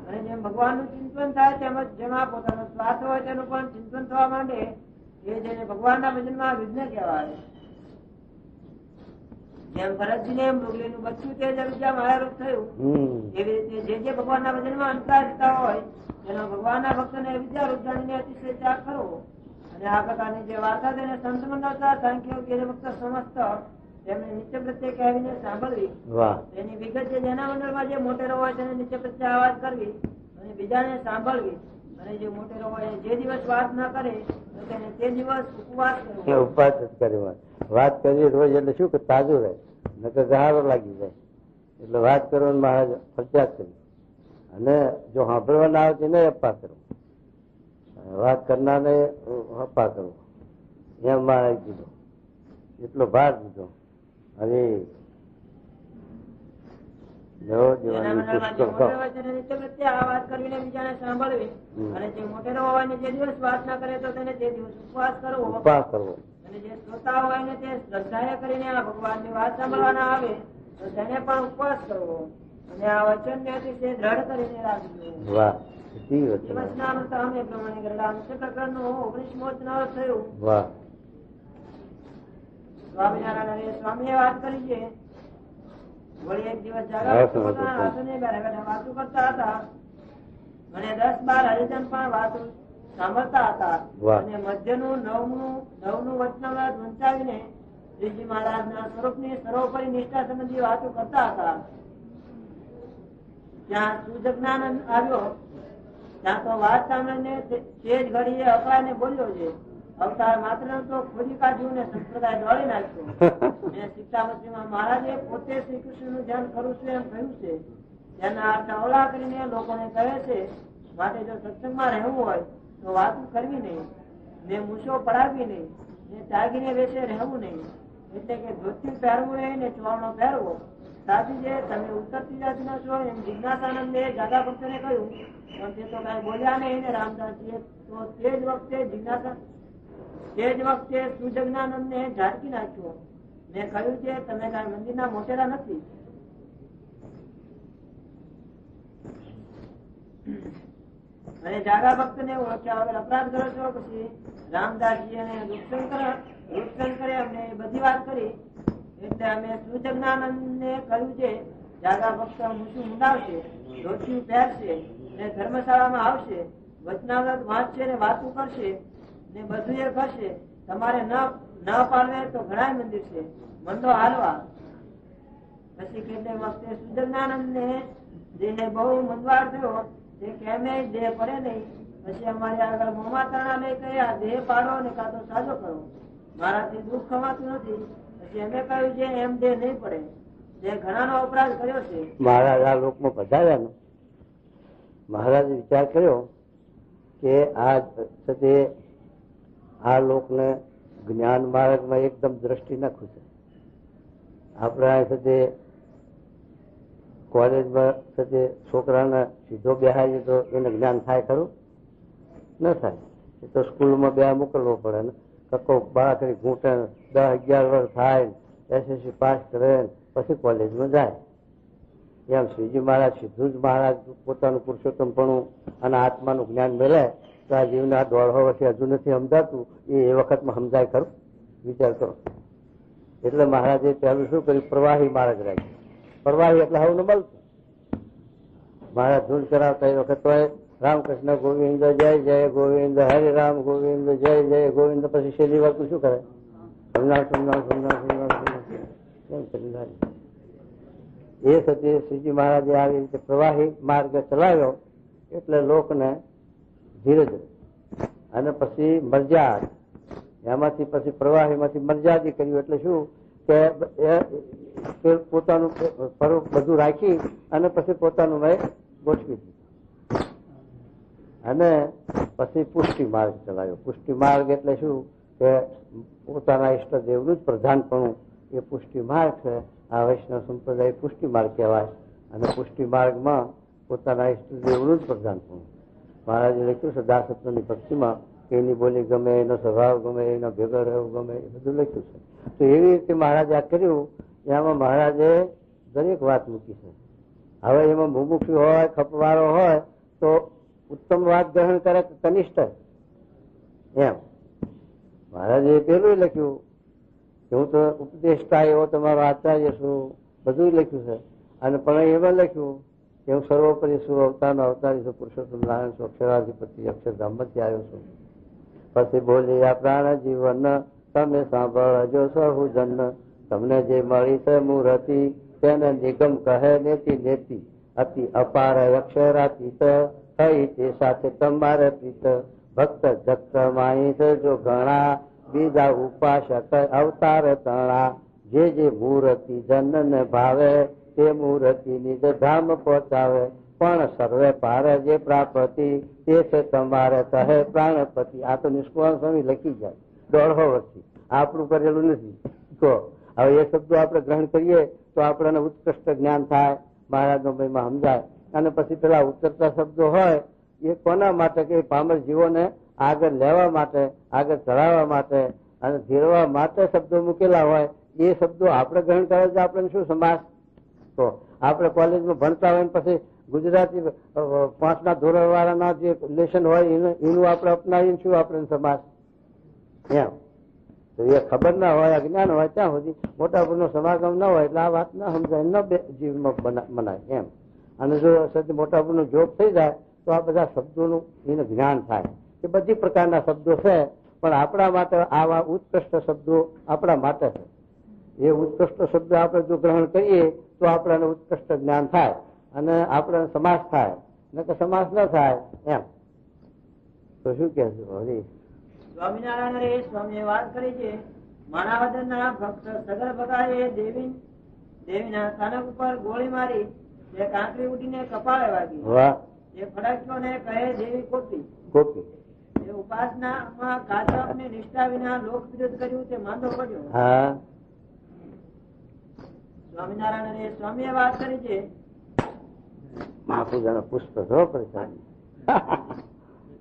અને જેમ ભગવાન નું ચિંતન થાય તેમજ જેમાં પોતાનો સ્વાર્થ હોય તેનું પણ ચિંતન થવા માંડે એ જેને ભગવાનના ભજનમાં વિઘ્ન કહેવાય. જેમ ભરતજીને મૃગલી નું બચ્ચું તે જ અવિદ્યા માયારૂપ થયું એવી રીતે જે ભગવાનના ભજનમાં અંતરાય થતા હોય તેનો ભગવાનના ભક્તને વિદ્યા રૂપ જાણીને અતિશય ત્યાગ કરવો. અને આ પ્રકારની જે વાર્તા તેને સંત મંડળતા સાંખ્યો કે ભક્ત સમસ્ત તેમને નિત્ય પ્રત્યે કહેવીને સાંભળવી. તેની વિગત જે જેના મંડળમાં જે મોટેરો હોય તેને નિત્ય પ્રત્યે આવાજ કરવી અને બીજાને સાંભળવી. અને જે મોટેરો હોય જે દિવસ વાત ન કરે તો તેને તે દિવસ ઉપવાસ કરવો. વાત કરવી રોજ એટલે શું કે તાજું રહે, નકર ગહારો લાગી જાય. એટલે વાત કરવાનું મહારાજ ફરજિયાત કરી. અને જો સાંભળવાના આવે તેને અપ્પા કરવું, વાત કરનારને અપ્પા કરવું એમ મહારાજ કીધું. એટલો ભાર દીધો. અને ઉપવાસ કરવો. અને જે શ્રોતા હોય ને તે શ્રદ્ધાએ કરીને આ ભગવાનની વાત સાંભળવાના આવે તો તેને પણ ઉપવાસ કરવો. અને આ વચન ને અતિશય દ્રઢ કરીને રાખવું. સ્વામી વાત કરી છે. વળી એક દિવસ વાતો કરતા હતા અને 10-12 હરિજન પણ વાતો સાંભળતા હતા. અને મધ્યનું નવનું વચનામૃત વંચાવીને શ્રીજી મહારાજના સ્વરૂપની સર્વોપરી નિષ્ઠા સંબંધી વાતો કરતા હતા. ત્યાં સુજ્ઞાનંદ આવ્યો. ત્યાં તો વાત સાંભળીને તે જ ઘડીએ અકળાઈને બોલ્યો છે, અવતાર માત્ર તો ખોદી કાઢ્યું ને સંપ્રદાય દોડી નાખ્યો. શિક્ષામંત્રીમાં મહારાજે પોતે શ્રી કૃષ્ણ નું ધ્યાન કરું છું એમ કહ્યું છે. તેના અર્થ અવલા કરીને લોકોને કહે છે. માટે જો સત્સંગમાં રહેવું હોય તો વાતો કરવી નહીં, ને મૂછો પડાવવી નહીં, ને ત્યાગીને વેચે રહેવું નહીં. એટલે કે ધોતી પહેરવું નહીં ને ચોરણો પહેરવો. સાથી જે તમે ઉતરતી જાતિના છો એમ જિજ્ઞાસાનંદે જાગા ભક્તને કહ્યું. પણ તે તો કઈ બોલ્યા નહીં ને રામદાસજીએ તો તે જ વખતે સુજ્ઞાનંદ ને ઝાટકી નાખ્યો ને કહ્યું છે તમે કઈ મંદિરના મોટેરા નથી. અને જાગા ભક્ત ને ઓળખ્યા વગર અપરાધ કરો છો. પછી રામદાસજી અને રૂપશંકરે અમને બધી વાત કરી. એટલે અમે સુજ્ઞાનંદ ને કહ્યું છે જાગા ભક્ત મૂછું મુંડાવશે, ધોતિયું પહેરશે ને ધર્મશાળામાં આવશે, વચનામૃત વાંચશે ને વાતું કરશે ને બધું એ કરશે. તમારે ન પાડવે તો ઘણા મંદિર છે, મંડો હાલવા. પછી કેટલીક વખતે સુજ્ઞાનંદ ને દેહ બહુ મંદવાડ થયો. તે કેમે દેહ પડે નહીં. પછી અમારી આગળ મોમાતરણા લઈ ગયા, દેહ પાડો ને કાં તો સાજો કરો, મારાથી દુઃખ ખવાતું નથી. પછી અમે કહ્યું છે એમ દેહ નહીં પડે, તે ઘણાનો અપરાધ કર્યો છે. મહારાજ આ લોકમાં પધાર્યા ને, મહારાજે વિચાર કર્યો કે આ લોકને જ્ઞાન માર્ગમાં એકદમ દ્રષ્ટિ નાખું છે. આપણે આ સાથે કોલેજમાં સાથે છોકરાને સીધો બેહાડીએ તો એને જ્ઞાન થાય ખરું? ન થાય. એ તો સ્કૂલમાં બે મોકલવો પડે ને, કક્કો બાળકની ઘૂંટે 10-11 વર્ષ થાય, એસએસસી પાસ કરે પછી કોલેજમાં જાય. એમ શ્રીજી મહારાજ સીધું જ મહારાજ પોતાનું પુરુષોત્તમપણું અને આત્માનું જ્ઞાન મેળે તો આ જીવને આ 150 વર્ષે હજુ નથી સમજાતું, એ વખતમાં સમજાય ખરું? વિચાર કરો. એટલે મહારાજે પહેલું શું કર્યું? પ્રવાહી માર્ગ રાખ્યો. પ્રવાહી એટલે હવે મળતું. મહારાજ ધૂન કરાવતા એ વખત તો રામકૃષ્ણ ગોવિંદ જય જય ગોવિંદ, હરે રામ ગોવિંદ જય જય ગોવિંદ. પછી છેલ્લી વાર શું કરે? સમજાવ સમજાવ સમજાવ સમજાવ સમજાવ. એ સતી શ્રીજી મહારાજે આવી રીતે પ્રવાહી માર્ગ ચલાવ્યો એટલે લોકને ધીરજ, અને પછી મર્યાદ, એમાંથી પછી પ્રવાહીમાંથી મર્યાદી કર્યું. એટલે શું કે પોતાનું બધું રાખી અને પછી પોતાનું મેં ગોઠવી દીધું. અને પછી પુષ્ટિ માર્ગ ચલાવ્યો. પુષ્ટિ માર્ગ એટલે શું કે પોતાના ઈષ્ટદેવનું જ પ્રધાનપણું એ પુષ્ટિ માર્ગ છે. આ વૈષ્ણવ સંપ્રદાય પુષ્ટિ માર્ગ કહેવાય. અને પુષ્ટિ માર્ગમાં પોતાના ઈષ્ટદેવનું જ પ્રધાનપણું. મહારાજે લખ્યું છે દાસત્વની ભક્તિમાં કે એની બોલી ગમે, એનો સ્વભાવ ગમે, એનો ભેગો રહેવું ગમે, એ બધું લખ્યું છે. તો એવી રીતે મહારાજે આ કર્યું. એમાં મહારાજે દરેક વાત મૂકી છે. હવે એમાં મુમુક્ષુ હોય, ખપવાળો હોય તો ઉત્તમ વાત ગ્રહણ કરે કે કનિષ્ઠ એમ. મહારાજે પેલું લખ્યું કે હું તો ઉપદેષ્ટા એવો તમારો આચાર્ય છું, બધું લખ્યું છે. અને પણ એમાં લખ્યું કે હું સર્વોપરી છું, અવતારનો અવતારી છું, પુરુષોત્તમ નારાયણ છું, અક્ષરાધિપતિ અક્ષરધામથી આવ્યો છું. પછી બોલી આ પ્રાણ જીવન તમે સાંભળજો સહુજન, તમને જે મળી છે મૂર્તિ તેને નિગમ કહે નેતી નેતી, અતિ અપાર અક્ષરાતીત થઈ તે સાથે તમારે પ્રીત, ભક્ત જગત માહી છે જો ઘણા, બીજા ઉપાસક અવતાર તણા, જે જે મૂર્તિ જનને ભાવે તે મૂર્તિ નિજ ધામ પહોંચાવે, પણ સર્વે પાર જે પ્રાપ્તિ તે છે તમારે કહે પ્રાણપતિ. આ તો નિષ્કુળ સ્વામી લખી જાય 150 વર્ષથી, આપણું કરેલું નથી. તો હવે એ શબ્દો આપણે ગ્રહણ કરીએ તો આપણને ઉત્કૃષ્ટ જ્ઞાન થાય, મહારાજનો મહિમા સમજાય. અને પછી પેલા ઉતરતા શબ્દો હોય એ કોના માટે? કે પામર જીવોને આગળ લેવા માટે, આગળ ચડાવવા માટે અને ધીરવા માટે શબ્દો મૂકેલા હોય. એ શબ્દો આપણે ગ્રહણ કરે છે. આપણે શું સમાસ? તો આપણે કોલેજમાં ભણતા હોય પછી ગુજરાતી 5ના ધોરણ વાળાના જે લેશન હોય એનું આપણે અપનાવીને શું આપણે સમાસ એમ? તો એ ખબર ના હોય, અજ્ઞાન હોય ત્યાં સુધી મોટા ભાગનો સમાગમ ન હોય એટલે આ વાત ના સમજાય, ન જીવનમાં મનાય એમ. અને જો મોટા ભાગનો જોગ થઈ જાય તો આ બધા શબ્દોનું એને જ્ઞાન થાય. એ બધી પ્રકારના શબ્દો છે, પણ આપણા માટે આવા ઉત્કૃષ્ટ શબ્દો આપણા માટે છે. એ ઉત્કૃષ્ટ શબ્દ આપણે જો ગ્રહણ કરીએ તો આપણને ઉત્કૃષ્ટ જ્ઞાન થાય અને આપણે સમાસ થાય, ન કે સમાસ ન થાય એમ. તો શું કે હરી સ્વામિનારાયણ સ્વામી વાત કરી છે, માણાવદરના ભક્ત સગર ભગાએ દેવીના સ્થાનક ઉપર ગોળી મારી, તે કાંકરી ઉડીને કપાળે વાગી. એ ફડક્યો ને કહે દેવી કોપી. એ ઉપાસનામાં કાચપ ને નિષ્ઠા વિના લોક વિરોધ કર્યું, તે માંદો પડ્યો. સ્વામિનારાયણ સ્વામીએ વાત કરી છે, મહાપૂજાનો પુષ્પ જો પરેશાન.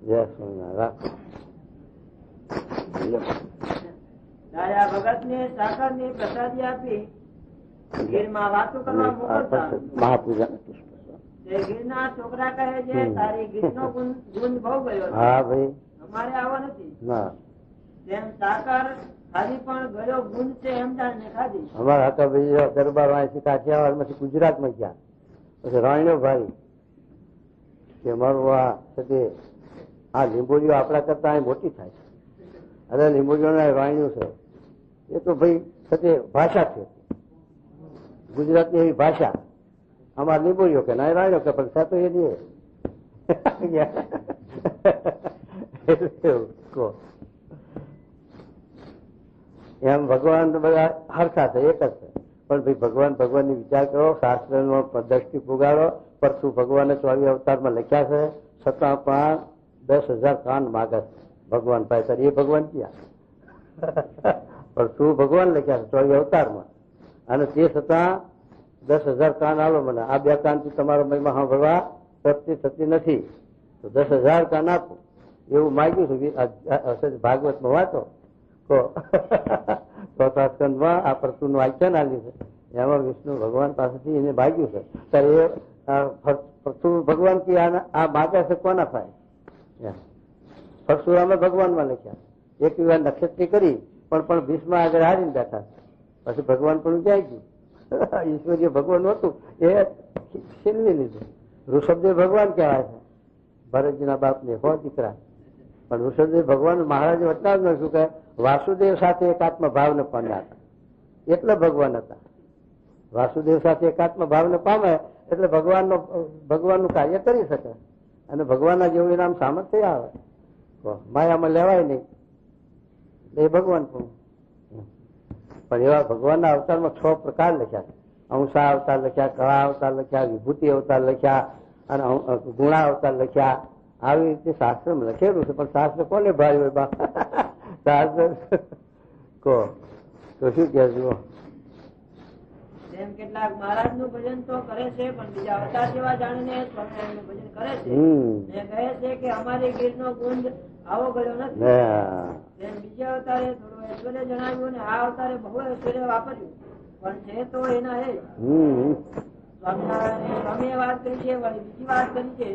જય સ્વામિનારાયણ. ભગત ને સાકર ની પ્રસાદી આપી ગીરમાં વાતો કરવા મોકલતા. મહાપૂજાનો પુષ્પ. ગીરના છોકરા કહે છે તારી ગીત નો ગુણ બહુ ગયો. હા ભાઈ, અમારે આવો નથી. તેમ સાકર ખાધી પણ ગયો ગુણ છે એમ જાણે ખાધી. અમારા હતા ભાઈ દરબાર અહીંથી કાઠિયાવાડ માંથી ગુજરાતમાં ગયા. પછી રાણીઓ ભાઈ કે મારું આ લીંબોડીઓ આપણા કરતા અહીં મોટી થાય છે. અરે લીંબોડીઓના રાણીઓ છે એ તો ભાઈ સાથે ભાષા છે, ગુજરાતની એવી ભાષા. અમારા લીંબોડીઓ કે ના રાણીઓ કે પણ તો એ નહીં. એમ ભગવાન બધા હરખા છે, એક જ છે. પણ ભાઈ ભગવાનની વિચાર કરો, શાસ્ત્રનો દ્રષ્ટિ પુગાડો. પરસુ ભગવાને 24 અવતારમાં લખ્યા છે, છતાં પણ 10,000 કાન માગે ભગવાન પાસે. એ ભગવાન ક્યાં? પણ શું ભગવાન લખ્યા છે 24 અવતારમાં, અને તે છતાં 10,000 કાન આલો મને, આ 2 કાનથી તમારો મહિમા સાંભળવા થતી નથી, તો 10,000 કાન આપો એવું માગ્યું છે. ભાગવતમાં વાંચો તો ચોથા સ્કંદમાં આ પરશુનું આખ્યાન આવ્યું છે, એમાં વિષ્ણુ ભગવાન પાસેથી એને માગ્યું છે. ત્યારે પરશુ ભગવાન કી આ માગે છે કોના થાય? પરશુરામે ભગવાનમાં લખ્યા, એક વાર નક્ષત્રી કરી પણ ભીષ્મા આગળ હારીને બેઠા, પછી ભગવાન પણ ક્યાં ગયું? ઈશ્વરીય ભગવાન હતું એ છીનવી લીધું. ઋષભદેવ ભગવાન કહેવાય છે, ભરતજીના બાપને 100 દીકરા, પણ ઋષભદેવ ભગવાન મહારાજે વચનામાં શું કહે, વાસુદેવ સાથે એકાત્મ ભાવને પામ્યા હતા એટલે ભગવાન હતા. વાસુદેવ સાથે એકાત્મ ભાવને પામે એટલે ભગવાનનું કાર્ય કરી શકે, અને ભગવાનના જેવું એનામ સામર્થ્ય આવે. માયામાં લેવાય નહીં એ ભગવાન પણ એવા ભગવાનના અવતારમાં 6 પ્રકાર લખ્યા છે. અંશા અવતાર લખ્યા, કળા અવતાર લખ્યા, વિભૂતિ અવતાર લખ્યા, અને ગુણા અવતાર લખ્યા. આવી રીતે શાસ્ત્રમાં લખેલું છે, પણ શાસ્ત્ર કોને ભાઈ હોય બા? શાસ્ત્ર કહો તો શું કહેજો? એમ કેટલાક મહારાજ નું ભજન તો કરે છે, પણ બીજા અવતાર જેવા જાણીને સ્વામિનારાયણ નું ભજન કરે છે, કહે છે કે અમારી ગીર નો ગુંજ આવો ગયો નથી. બીજા અવતારે થોડું ઐશ્વર્ય જણાવ્યું ને આ અવતારે બહુ ઐશ્વર્ય વાપર્યું, પણ છે તો એના એ સ્વામિનારાયણ સ્વામીએ વાત કરી છે. વળી બીજી વાત કરી છે,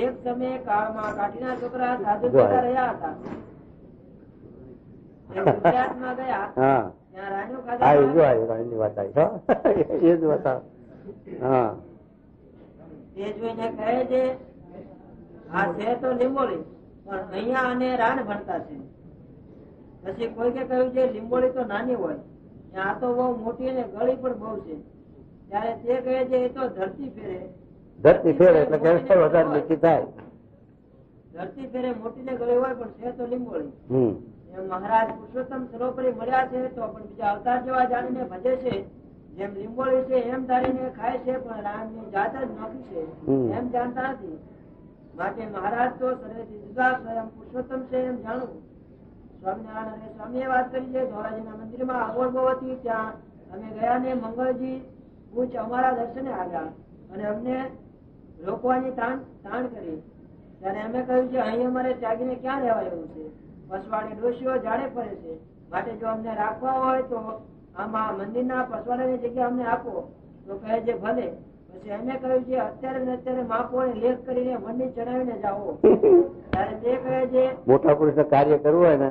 એક સમયે કાળમાં કાઠીના છોકરા સાધુ થતા રહ્યા હતા, ગુજરાતમાં ગયા, ત્યાં રાણ્યો ખાધા. એ જોઈને કહે છે આ છે તો લીંબોળી, પણ અહીંયા અને રાણ ભણતા છે. પછી કોઈકે કહ્યું છે લીંબોળી તો નાની હોય, આ તો બહુ મોટી અને ગળી પણ બહુ છે. ત્યારે તે કહે છે એ તો ધરતી ફેરે એટલે વધારે મીઠી થાય. ધરતી ફેરે મોટી ને ગળી હોય, પણ છે તો લીંબોળી. મહારાજ પુરુષોત્તમ સર્વોપરી મળ્યા છે તો પણ બીજા અવતાર જેવા જાણીને ભજે છે. જેમ લીંબોળી છે એમ ધારીને ખાય છે, પણ રામની જાત જ નોખી છે એમ જાણતા નથી. માટે મહારાજ તો સર્વેથી જુદા સ્વયં પુરુષોત્તમ છે એમ જાણવું. સ્વામિનારાયણ સ્વામીએ વાત કરી છે, ધોરાજીના મંદિરમાં અવોર હતી, ત્યાં અમે ગયા ને મંગળજી પૂછ અમારા દર્શને આવ્યા અને અમને રોકવાની તાણ કરી. ત્યારે અમે કહ્યું છે અહીં અમારે ત્યાગીને ક્યાં રહેવા એવું છે? પસવાડી ડોશીઓ જાડે ફરે છે, માટે જો અમને રાખવા હોય તો આમાં મંદિરના પસવાડાની જગ્યા અમને આપો. તો કહે છે ભલે. પછી અમે કહ્યું છે અત્યારે ને અત્યારે માપો લેખ કરીને મંદિર ચડાવીને જાઓ. ત્યારે તે કહે છે મોટા પુરુષ કાર્ય કરવું હોય ને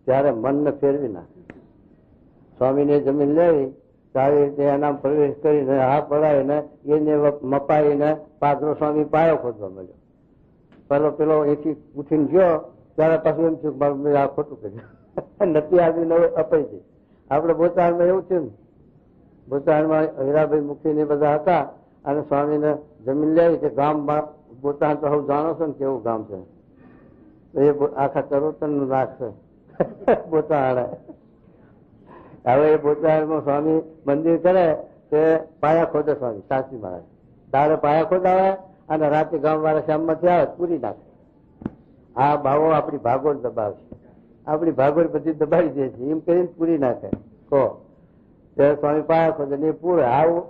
ત્યારે મનને ફેરવી નાખે. સ્વામીને જમીન લેવી સારી રીતે એના પ્રવેશ કરીને હા પડાવીને એને મપાઈને પાદરો સ્વામી પાયો ખોદવા મળ્યો. પેલો એથી ઉઠીને ગયો ત્યારે પાછું એમ થયું મારું મેં આ ખોટું કર્યું, નથી આવીને અપાઈ ગઈ. આપડે બોચાણમાં એવું છે ને, બોચાણમાં હીરાભાઈ મુખી ને બધા હતા, અને સ્વામીને જમીન લેવી છે ગામમાં. બોચાણ તો હવે જાણો છો ને કેવું ગામ છે, એ આખા ચરોતર નું નાક છે બોચાણ. હવે એ બોચાણમાં સ્વામી મંદિર કરે તે પાયા ખોદે સ્વામી શાસ્ત્રી મહારાજ. તારે પાયા ખોદાવે અને રાતે ગામ વાળા શ્યામમાંથી આવે પૂરી નાખે. આ ભાવો આપણી ભાગોળ દબાવશે, આપણી ભાગોળ બધી દબાવી દે છે એમ કરીને પૂરી નાખે. કહો સ્વામી પાયા ખોદે ને પૂરે આવું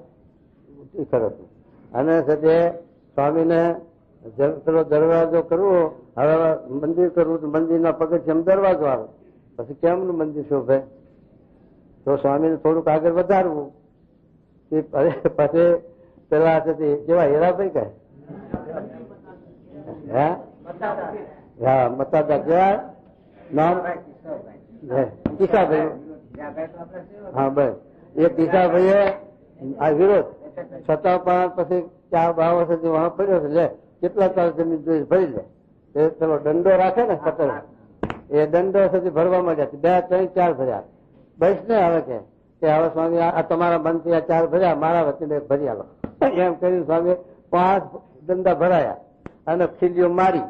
ખરું. અને સાથે સ્વામીને પેલો દરવાજો કરવો, હવે મંદિર કરવું તો મંદિરના પગથિયે દરવાજો આવે, પછી કેમનું મંદિર શોભે? તો સ્વામીને થોડુંક આગળ વધારવું. પછી પેલા કેવા હીરાભાઈ કહે હા મતાદા કેવા નામ કિસાભાઈ. હા બસ એ કિસાભાઈએ આ વિરોધ છતાં પણ પછી 4 બાવો સુધી વહાં પડ્યો છે. લે કેટલા તાર જમીન જોઈ ભરી લે. એ પેલો દંડો રાખે ને કતર, એ દંડો સુધી ભરવા માંડ્યા. 2, 3, 4 ભર્યા. બસ ને હવે કે હવે સ્વામી આ તમારા મનથી આ 4 ભર્યા, મારા વચ્ચે ભરી આલો એમ કરીને સ્વામી 5 દંડા ભરાયા અને ખીલીઓ મારી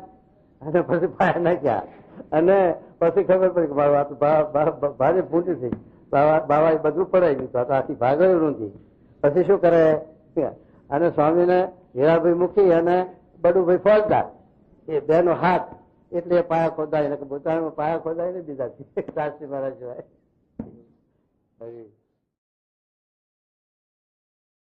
અને પછી પાયા નાખ્યા. અને પછી ખબર પડી કે ભારે ફૂટી થઈ. બાવાએ બધું પડાવી દીધું, આખી ભાગયું નથી. પછી શું કરે, અને સ્વામીને હીરાભાઈ મૂકી અને બડુભાઈ ફોજદાર એ બેનો હાથ એટલે એ પાયા ખોદાય, પોતાના પાયા ખોદાય ને દીધા શાસ્ત્રી મહારાજ જોવાય.